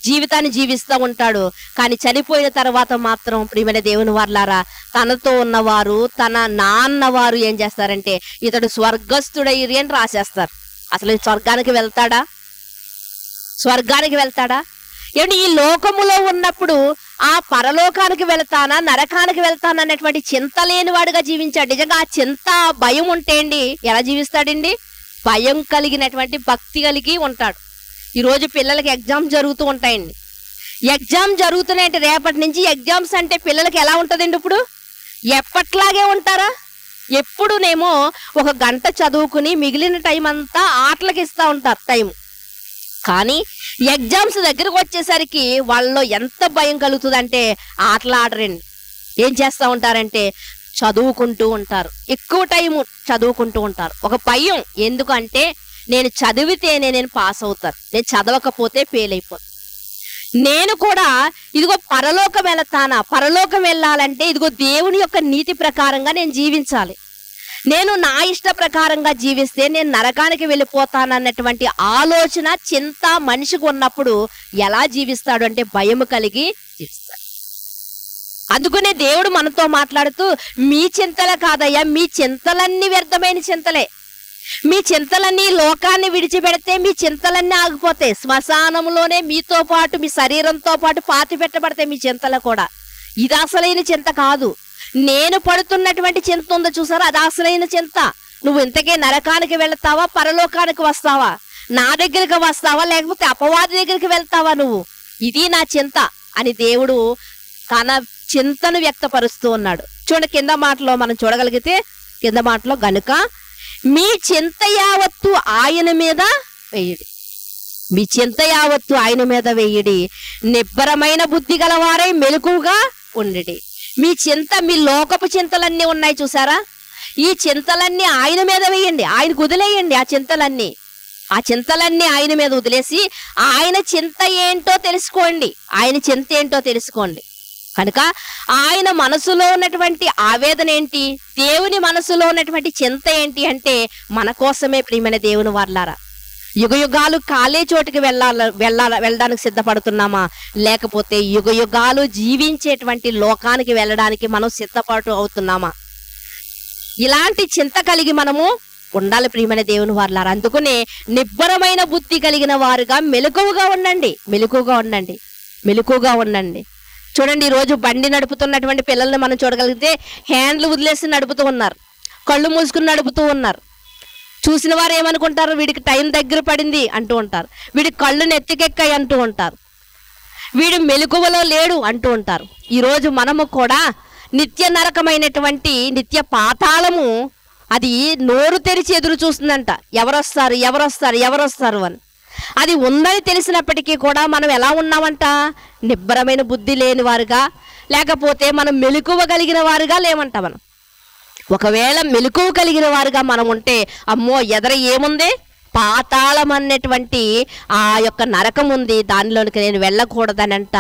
జీవితాన్ని జీవిస్తూ ఉంటాడు. కానీ చనిపోయిన తర్వాత మాత్రం ప్రియమైన దేవుని వారలారా, తనతో ఉన్నవారు, తన నాన్నవారు ఏం చేస్తారంటే ఇతడు స్వర్గస్థుడయ్యి అని రాసేస్తారు. అసలు స్వర్గానికి వెళ్తాడా? స్వర్గానికి వెళ్తాడా? ఏమిటి ఈ లోకములో ఉన్నప్పుడు ఆ పరలోకానికి వెళ్తానా నరకానికి వెళ్తానా అనేటువంటి చింత లేని వాడుగా జీవించాడు. నిజంగా ఆ చింత భయం ఉంటే అండి ఎలా జీవిస్తాడండి? భయం కలిగినటువంటి భక్తి కలిగి ఉంటాడు. ఈరోజు పిల్లలకి ఎగ్జామ్స్ జరుగుతూ ఉంటాయండి. ఎగ్జామ్ జరుగుతున్నాయంటే రేపటి నుంచి ఎగ్జామ్స్ అంటే పిల్లలకి ఎలా ఉంటుందండి? ఇప్పుడు ఎప్పట్లాగే ఉంటారా? ఎప్పుడునేమో 1 గంట చదువుకుని మిగిలిన టైం అంతా ఆటలకి ఇస్తూ ఉంటారు టైం. కానీ ఎగ్జామ్స్ దగ్గరకు వచ్చేసరికి వాళ్ళలో ఎంత భయం కలుగుతుందంటే ఆటలు ఆడరండి. ఏం చేస్తూ ఉంటారంటే చదువుకుంటూ ఉంటారు, ఎక్కువ టైం చదువుకుంటూ ఉంటారు. ఒక భయం, ఎందుకంటే నేను చదివితేనే నేను పాస్ అవుతాను, నేను చదవకపోతే ఫెయిల్ అయిపోతాను. నేను కూడా ఇదిగో పరలోకం వెళతానా, పరలోకం వెళ్ళాలంటే ఇదిగో దేవుని యొక్క నీతి ప్రకారంగా నేను జీవించాలి. నేను నా ఇష్ట ప్రకారంగా జీవిస్తే నేను నరకానికి వెళ్ళిపోతానన్నటువంటి ఆలోచన చింత మనిషికి ఉన్నప్పుడు ఎలా జీవిస్తాడు అంటే భయము కలిగి జీవిస్తాడు. అందుకనే దేవుడు మనతో మాట్లాడుతూ మీ చింతలే కాదయ్యా, మీ చింతలన్నీ వ్యర్థమైన చింతలే. మీ చింతలన్నీ లోకాన్ని విడిచిపెడితే మీ చింతలన్నీ ఆగిపోతాయి. శ్మశానంలోనే మీతో పాటు మీ శరీరంతో పాటు పాతి పెట్టబడతాయి మీ చింతలు కూడా. ఇది అసలైన చింత కాదు. నేను పడుతున్నటువంటి చింత ఉందో చూసారా, అది అసలైన చింత. నువ్వు ఇంతకే నరకానికి వెళ్తావా పరలోకానికి వస్తావా, నా దగ్గరికి వస్తావా లేకపోతే అపవాది దగ్గరికి వెళ్తావా నువ్వు, ఇది నా చింత అని దేవుడు తన చింతను వ్యక్తపరుస్తూ ఉన్నాడు. చూడండి కింద మాటలో మనం చూడగలిగితే, కింద మాటలో గనుక మీ చింత యావత్తు ఆయన మీద వేయడి, మీ చింత యావత్తు ఆయన మీద వేయడి, నిబ్బరమైన బుద్ధి గలవారై మెలకుగా ఉండి. మీ చింత, మీ లోకపు చింతలన్నీ ఉన్నాయి చూసారా, ఈ చింతలన్నీ ఆయన మీద వేయండి, ఆయనకు వదిలేయండి. ఆ చింతలన్నీ ఆయన మీద వదిలేసి ఆయన చింత ఏంటో తెలుసుకోండి, ఆయన చింత ఏంటో తెలుసుకోండి. కనుక ఆయన మనసులో ఉన్నటువంటి ఆవేదన ఏంటి, దేవుని మనసులో ఉన్నటువంటి చింత ఏంటి అంటే మన కోసమే ప్రియమైన దేవుని వారలారా. యుగ యుగాలు కాలే చోటుకి వెళ్ళడానికి సిద్ధపడుతున్నామా, లేకపోతే యుగ యుగాలు జీవించేటువంటి లోకానికి వెళ్ళడానికి మనం సిద్ధపడుతూ అవుతున్నామా? ఇలాంటి చింత కలిగి మనము ఉండాలి ప్రియమైన దేవుని వారలారా. అందుకనే నిబ్బరమైన బుద్ధి కలిగిన వారుగా మెలకువగా ఉండండి. చూడండి, ఈరోజు బండి నడుపుతున్నటువంటి పిల్లల్ని మనం చూడగలిగితే హ్యాండ్లు వదిలేసి నడుపుతూ ఉన్నారు, కళ్ళు మూసుకుని నడుపుతూ ఉన్నారు. చూసిన వారు ఏమనుకుంటారు, వీడికి టైం దగ్గర పడింది అంటూ ఉంటారు, వీడి కళ్ళు నెత్తికెక్కాయి అంటూ ఉంటారు, వీడు మెలకువలో లేడు అంటూ ఉంటారు. ఈరోజు మనము కూడా నిత్య నరకమైనటువంటి నిత్య పాతాళము అది నోరు తెరిచి ఎదురు చూస్తుందంట, ఎవరొస్తారు అని. అది ఉందని తెలిసినప్పటికీ కూడా మనం ఎలా ఉన్నామంట, నిబ్బరమైన బుద్ధి లేని వారుగా, లేకపోతే మనం మెలకువ కలిగిన వారుగా లేమంట. మనం ఒకవేళ మెలకువ కలిగిన వారుగా మనం ఉంటే, అమ్మో ఎదర ఏముంది, పాతాళం అన్నటువంటి ఆ యొక్క నరకం ఉంది, దానిలోనికి నేను వెళ్ళకూడదనంట.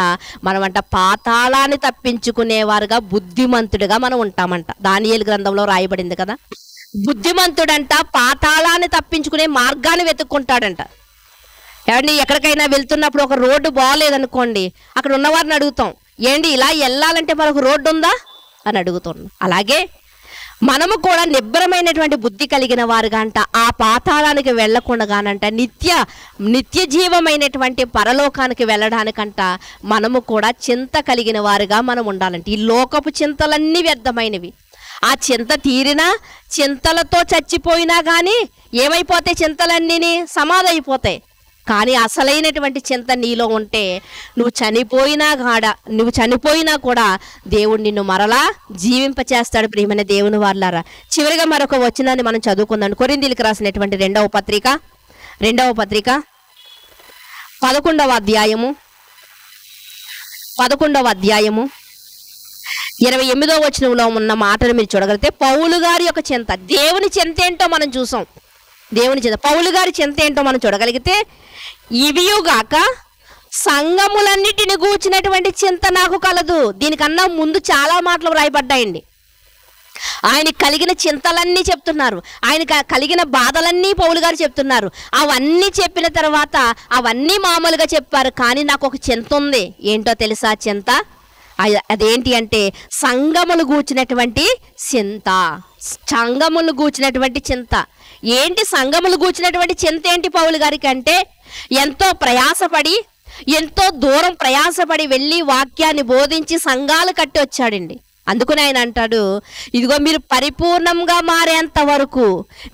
మనమంట పాతాళాన్ని తప్పించుకునేవారుగా బుద్ధిమంతుడిగా మనం ఉంటామంట. దానియేలు గ్రంథంలో రాయబడింది కదా, బుద్ధిమంతుడంట పాతాళాన్ని తప్పించుకునే మార్గాన్ని వెతుక్కుంటాడంట. ఏమండి, ఎక్కడికైనా వెళ్తున్నప్పుడు ఒక రోడ్డు బాగోలేదనుకోండి, అక్కడ ఉన్నవారిని అడుగుతాం, ఏంటి ఇలా వెళ్ళాలంటే మనకు రోడ్డు ఉందా అని అడుగుతున్నాం. అలాగే మనము కూడా నిబ్బరమైనటువంటి బుద్ధి కలిగిన వారుగా అంట ఆ పాతాళానికి వెళ్ళకుండానంట నిత్య జీవమైనటువంటి పరలోకానికి వెళ్ళడానికంట మనము కూడా చింత కలిగిన వారుగా మనం ఉండాలంటే. ఈ లోకపు చింతలన్నీ వ్యర్థమైనవి. ఆ చింత తీరినా, చింతలతో చచ్చిపోయినా కానీ ఏమైపోతాయి, చింతలన్నీ సమాధి అయిపోతాయి. కానీ అసలైనటువంటి చింత నీలో ఉంటే నువ్వు చనిపోయినా కూడా దేవుడు నిన్ను మరలా జీవింపచేస్తాడు ప్రియమైన దేవుని వారలారా. చివరిగా మరొక వచనాన్ని మనం చదువుకుందాం. కొరింథీయులకు రాసినటువంటి రెండవ పత్రిక 11వ అధ్యాయము 28వ వచనంలో ఉన్న మాటను మీరు చూడగలిగితే, పౌలు గారి యొక్క చింత, దేవుని చింత ఏంటో మనం చూసాం. దేవుని చింత, పౌలు గారి చింత ఏంటో మనం చూడగలిగితే, ఇవియుగాక సంఘములన్నిటిని గూర్చినటువంటి చింత నాకు కలదు. దీనికన్నా ముందు చాలా మాటలు రాయబడ్డాయండి. ఆయన కలిగిన చింతలన్నీ చెప్తున్నారు, ఆయన కలిగిన బాధలన్నీ పౌలు గారు చెప్తున్నారు. అవన్నీ చెప్పిన తర్వాత అవన్నీ మామూలుగా చెప్పారు, కానీ నాకు ఒక చింత ఉంది. ఏంటో తెలుసా చింత? అదేంటి అంటే సంఘములు గూర్చినటువంటి చింత. సంఘములు గూర్చినటువంటి చింత ఏంటి? సంఘములు గూర్చినటువంటి చింత ఏంటి పౌలు గారికి అంటే, ఎంతో దూరం ప్రయాసపడి వెళ్ళి వాక్యాన్ని బోధించి సంఘాలు కట్టి వచ్చాడండి. అందుకని ఆయన అంటాడు, ఇదిగో మీరు పరిపూర్ణంగా మారేంత వరకు,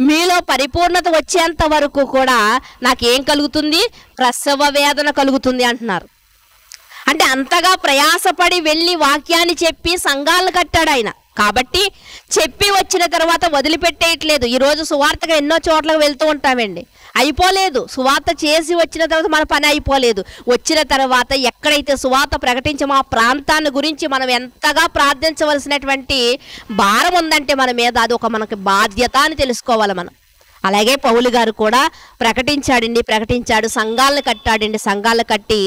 మీలో పరిపూర్ణత వచ్చేంత వరకు కూడా నాకేం కలుగుతుంది? ప్రసవ వేదన కలుగుతుంది అంటున్నారు. అంటే అంతగా ప్రయాసపడి వెళ్ళి వాక్యాన్ని చెప్పి సంఘాలను కట్టాడు ఆయన. కాబట్టి చెప్పి వచ్చిన తర్వాత వదిలిపెట్టేయట్లేదు. ఈరోజు సువార్తగా ఎన్నో చోట్లకు వెళ్తూ ఉంటామండి, అయిపోలేదు. సువార్త చేసి వచ్చిన తర్వాత మన పని అయిపోలేదు. వచ్చిన తర్వాత ఎక్కడైతే సువార్త ప్రకటించామో ఆ ప్రాంతాన్ని గురించి మనం ఎంతగా ప్రార్థించవలసినటువంటి భారం ఉందంటే మన మీద, అది ఒక మనకి బాధ్యత అని తెలుసుకోవాలి మనం. అలాగే పౌలు గారు కూడా ప్రకటించాడు, సంఘాలను కట్టాడండి. సంఘాలు కట్టి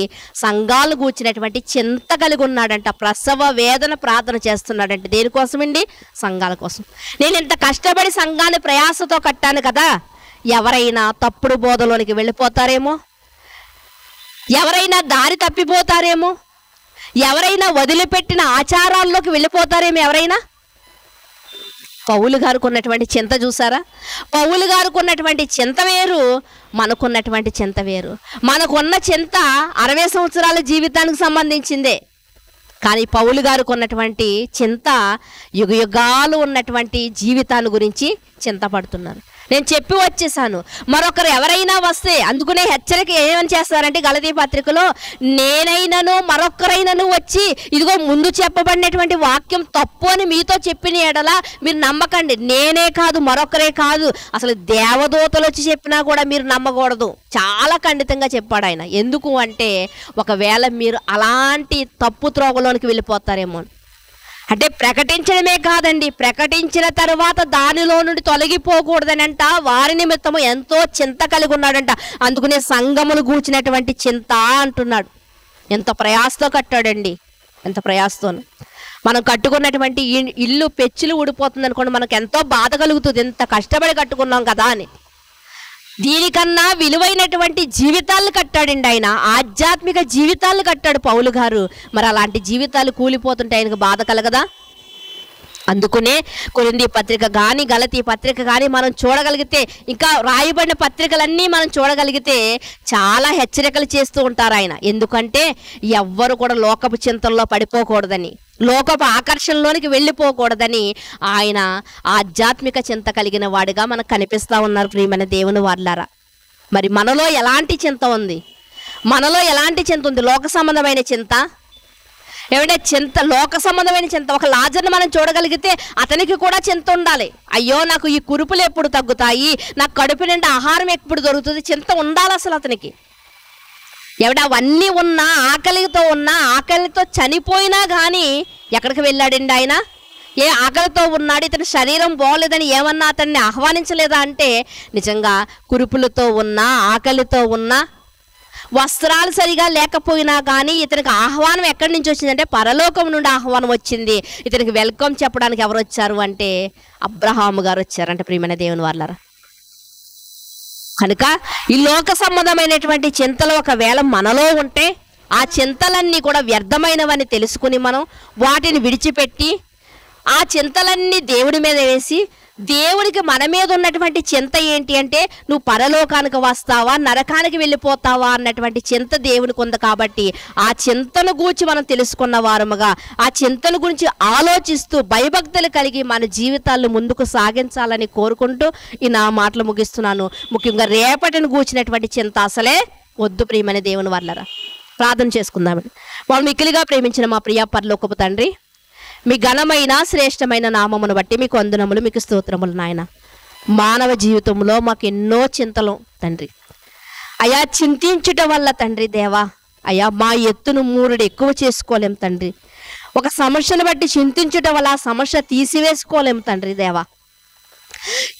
సంఘాలు కూర్చున్నటువంటి చింత కలిగి ఉన్నాడంట. ప్రసవ వేదన ప్రార్థన చేస్తున్నాడంటే దేనికోసమండి? సంఘాల కోసం. నేను ఇంత కష్టపడి సంఘాన్ని ప్రయాసతో కట్టాను కదా, ఎవరైనా తప్పుడు బోధలోనికి వెళ్ళిపోతారేమో, ఎవరైనా దారి తప్పిపోతారేమో, ఎవరైనా వదిలిపెట్టిన ఆచారాల్లోకి వెళ్ళిపోతారేమో ఎవరైనా. పౌలు గారికి ఉన్నటువంటి చింత చూసారా? పౌలు గారికి ఉన్నటువంటి చింత వేరు, మనకున్నటువంటి చింత వేరు. మనకున్న చింత 60 సంవత్సరాల జీవితానికి సంబంధించిందే, కానీ పౌలు గారికి ఉన్నటువంటి చింత యుగయుగాలు ఉన్నటువంటి జీవితాన్ని గురించి చింతపడుతున్నారు. నేను చెప్పి వచ్చేసాను, మరొకరు ఎవరైనా వస్తే, అందుకునే హెచ్చరిక ఏమని చేస్తారంటే గలతీ పత్రికలో, నేనైనాను మరొకరైనాను వచ్చి ఇదిగో ముందు చెప్పబడినటువంటి వాక్యం తప్పు అని మీతో చెప్పిన ఎడల మీరు నమ్మకండి. నేనే కాదు, మరొకరే కాదు, అసలు దేవదూతలు వచ్చి చెప్పినా కూడా మీరు నమ్మకూడదు. చాలా ఖండితంగా చెప్పాడు ఆయన. ఎందుకు అంటే ఒకవేళ మీరు అలాంటి తప్పు త్రోవలోనికి వెళ్ళిపోతారేమో. అంటే ప్రకటించడమే కాదండి, ప్రకటించిన తర్వాత దానిలో నుండి తొలగిపోకూడదనంట. వారి నిమిత్తము ఎంతో చింత కలిగి ఉన్నాడంట. అందుకనే సంఘములు గూర్చినటువంటి చింత అంటున్నాడు. ఎంత ప్రయాసతో కట్టాడండి, ఎంత ప్రయాసతోను. మనం కట్టుకున్నటువంటి ఇల్లు పెచ్చులు ఊడిపోతుంది అనుకోండి, మనకు ఎంతో బాధ కలుగుతుంది, ఎంత కష్టపడి కట్టుకున్నాం కదా అని. దీనికన్నా విలువైనటువంటి జీవితాలను కట్టాడండి ఆయన. ఆధ్యాత్మిక జీవితాలను కట్టాడు పౌలు గారు. మరి అలాంటి జీవితాలు కూలిపోతుంటే ఆయనకు బాధ కలగదా? అందుకునే కొరింథీ పత్రిక కానీ గలతీ పత్రిక కానీ మనం చూడగలిగితే, ఇంకా రాయబడిన పత్రికలన్నీ మనం చూడగలిగితే చాలా హెచ్చరికలు చేస్తూ ఉంటారు ఆయన. ఎందుకంటే ఎవ్వరు కూడా లోకపు చింతల్లో పడిపోకూడదని, లోకపు ఆకర్షణలోనికి వెళ్ళిపోకూడదని ఆయన ఆధ్యాత్మిక చింత కలిగిన వాడిగా మనకు కనిపిస్తూ ఉన్నారు ప్రియమైన దేవుని వారలారా. మరి మనలో ఎలాంటి చింత ఉంది? మనలో ఎలాంటి చింత ఉంది? లోక సంబంధమైన చింత ఏమంటే చింత, లోక సంబంధమైన చింత. ఒక లాజర్ని మనం చూడగలిగితే అతనికి కూడా చింత ఉండాలి. అయ్యో నాకు ఈ కురుపులు ఎప్పుడు తగ్గుతాయి, నాకు కడుపు నిండా ఆహారం ఎప్పుడు దొరుకుతుంది, చింత ఉండాలి అసలు అతనికి. అవన్నీ ఉన్నా, ఆకలితో చనిపోయినా కానీ ఎక్కడికి వెళ్ళాడండి ఆయన? ఏ ఆకలితో ఉన్నాడు, ఇతని శరీరం బాగోలేదని ఏమన్నా అతన్ని ఆహ్వానించలేదా అంటే, నిజంగా కురుపులతో ఉన్నా, ఆకలితో ఉన్నా, వస్త్రాలు సరిగా లేకపోయినా కానీ ఇతనికి ఆహ్వానం ఎక్కడి నుంచి వచ్చిందంటే పరలోకం నుండి ఆహ్వానం వచ్చింది. ఇతనికి వెల్కమ్ చెప్పడానికి ఎవరు వచ్చారు అంటే అబ్రహాము గారు వచ్చారంటే ప్రియమైన దేవుని వారలారా. కనుక ఈ లోక సంబంధమైనటువంటి చింతలు ఒకవేళ మనలో ఉంటే ఆ చింతలన్నీ కూడా వ్యర్థమైనవని తెలుసుకుని మనం వాటిని విడిచిపెట్టి ఆ చింతలన్నీ దేవుడి మీద వేసి, దేవుడికి మన మీద ఉన్నటువంటి చింత ఏంటి అంటే నువ్వు పరలోకానికి వస్తావా, నరకానికి వెళ్ళిపోతావా అన్నటువంటి చింత దేవునికి ఉంది. కాబట్టి ఆ చింతను గురించి మనం తెలుసుకున్న వారముగా, ఆ చింతను గురించి ఆలోచిస్తూ భయభక్తులు కలిగి మన జీవితాలను ముందుకు సాగించాలని కోరుకుంటూ ఈ నా మాటలు ముగిస్తున్నాను. ముఖ్యంగా రేపటిని గూర్చినటువంటి చింత అసలే వద్దు ప్రియమైన దేవుని వాళ్ళరా, ప్రార్థన చేసుకుందామండి. వాళ్ళు మిక్కిలిగా ప్రేమించిన మా ప్రియ పరలోకపు తండ్రి, మీ ఘనమైన శ్రేష్టమైన నామమును బట్టి మీకు వందనములు, మీకు స్తోత్రములు నాయన. మానవ జీవితంలో మాకు ఎన్నో చింతలు తండ్రి అయా, చింతించుట వల్ల తండ్రి దేవా అయ్యా మా ఎత్తును మూరుడు ఎక్కువ చేసుకోలేం తండ్రి. ఒక సమస్యను బట్టి చింతించుట వల్ల ఆ సమస్య తీసివేసుకోలేం తండ్రి దేవా.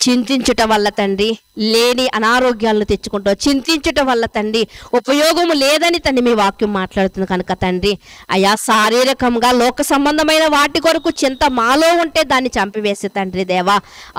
చింతించుట వల్ల తండ్రి లేని అనారోగ్యాలను తెచ్చుకుంటాం. చింతించుట వల్ల తండ్రి ఉపయోగము లేదని తండ్రి మీ వాక్యం మాట్లాడుతుంది కనుక తండ్రి అయా, శారీరకంగా లోక సంబంధమైన వాటి కొరకు చింత మాలో ఉంటే దాన్ని చంపివేసి తండ్రి దేవా,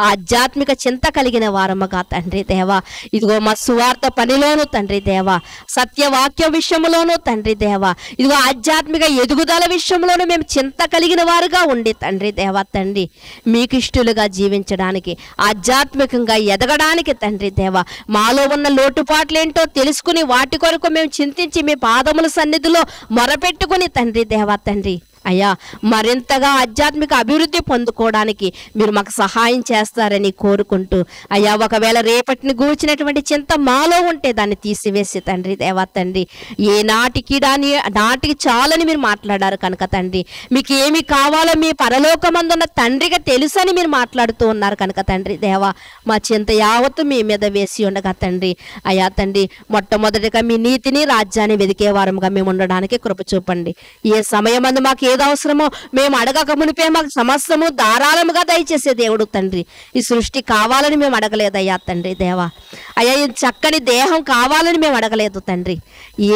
ఆధ్యాత్మిక చింత కలిగిన వారముగా తండ్రి దేవా, ఇదిగో మా సువార్త పనిలోను తండ్రి దేవా, సత్యవాక్య విషయంలోనూ తండ్రి దేవా, ఇదిగో ఆధ్యాత్మిక ఎదుగుదల విషయంలోనూ మేము చింత కలిగిన వారుగా ఉండి తండ్రి దేవా తండ్రి మీకు ఇష్టలుగా జీవించడానికి, ఆధ్యాత్మికంగా ఎదగడానికి తండ్రి దేవా, మాలో ఉన్న లోటుపాట్లేంటో తెలుసుకుని వాటి కొరకు మేము చింతించి మీ పాదముల సన్నిధిలో మొరపెట్టుకుని తండ్రి దేవా తండ్రి అయ్యా మరింతగా ఆధ్యాత్మిక అభివృద్ధి పొందుకోవడానికి మీరు మాకు సహాయం చేస్తారని కోరుకుంటూ అయ్యా, ఒకవేళ రేపటిని గూర్చినటువంటి చింత మాలో ఉంటే దాన్ని తీసివేసి తండ్రి దేవా తండ్రి ఏ నాటికి నాటికి చాలని మీరు మాట్లాడారు కనుక తండ్రి మీకు ఏమి కావాలో మీ పరలోకమందున్న తండ్రిగా తెలుసని మీరు మాట్లాడుతూ ఉన్నారు కనుక తండ్రి దేవా, మా చింత యావత్తు మీ మీద వేసి ఉండగా తండ్రి అయ్యా తండ్రి మొట్టమొదటిగా మీ నీతిని రాజ్యాన్ని వెదికే వారముగా మేము ఉండడానికి కృప చూపండి. ఏ సమయమందు మాకు ఏది అవసరమో మేము అడగక మునిపే మాకు సమస్తము ధారాళముగా దయచేసే దేవుడు తండ్రి. ఈ సృష్టి కావాలని మేము అడగలేదయ్యా తండ్రి దేవా, అయ్యా ఈ చక్కని దేహం కావాలని మేము అడగలేదు తండ్రి.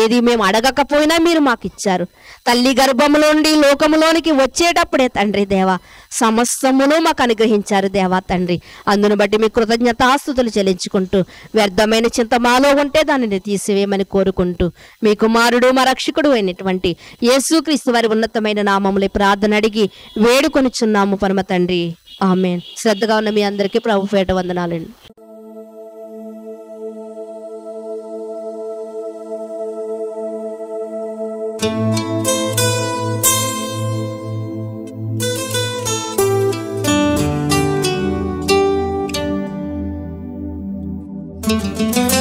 ఏది మేము అడగకపోయినా మీరు మాకు ఇచ్చారు. తల్లి గర్భములో నుండి లోకములోనికి వచ్చేటప్పుడే తండ్రి దేవా సమస్తమును మాకు అనుగ్రహించారు దేవా తండ్రి. అందును బట్టి మీ కృతజ్ఞతాస్తుతులు చెల్లించుకుంటూ వ్యర్థమైన చింత మాలో ఉంటే దానిని తీసివేయమని కోరుకుంటూ మీ కుమారుడు మా రక్షకుడు అయినటువంటి యేసుక్రీస్తు వారి ఉన్నతమైన నామములే ప్రార్థన అడిగి వేడుకొనిచున్నాము పరమ తండ్రి, ఆమేన్. శ్రద్ధగా ఉన్న మీ అందరికీ ప్రభు పేట వందనాలండి. Thank you.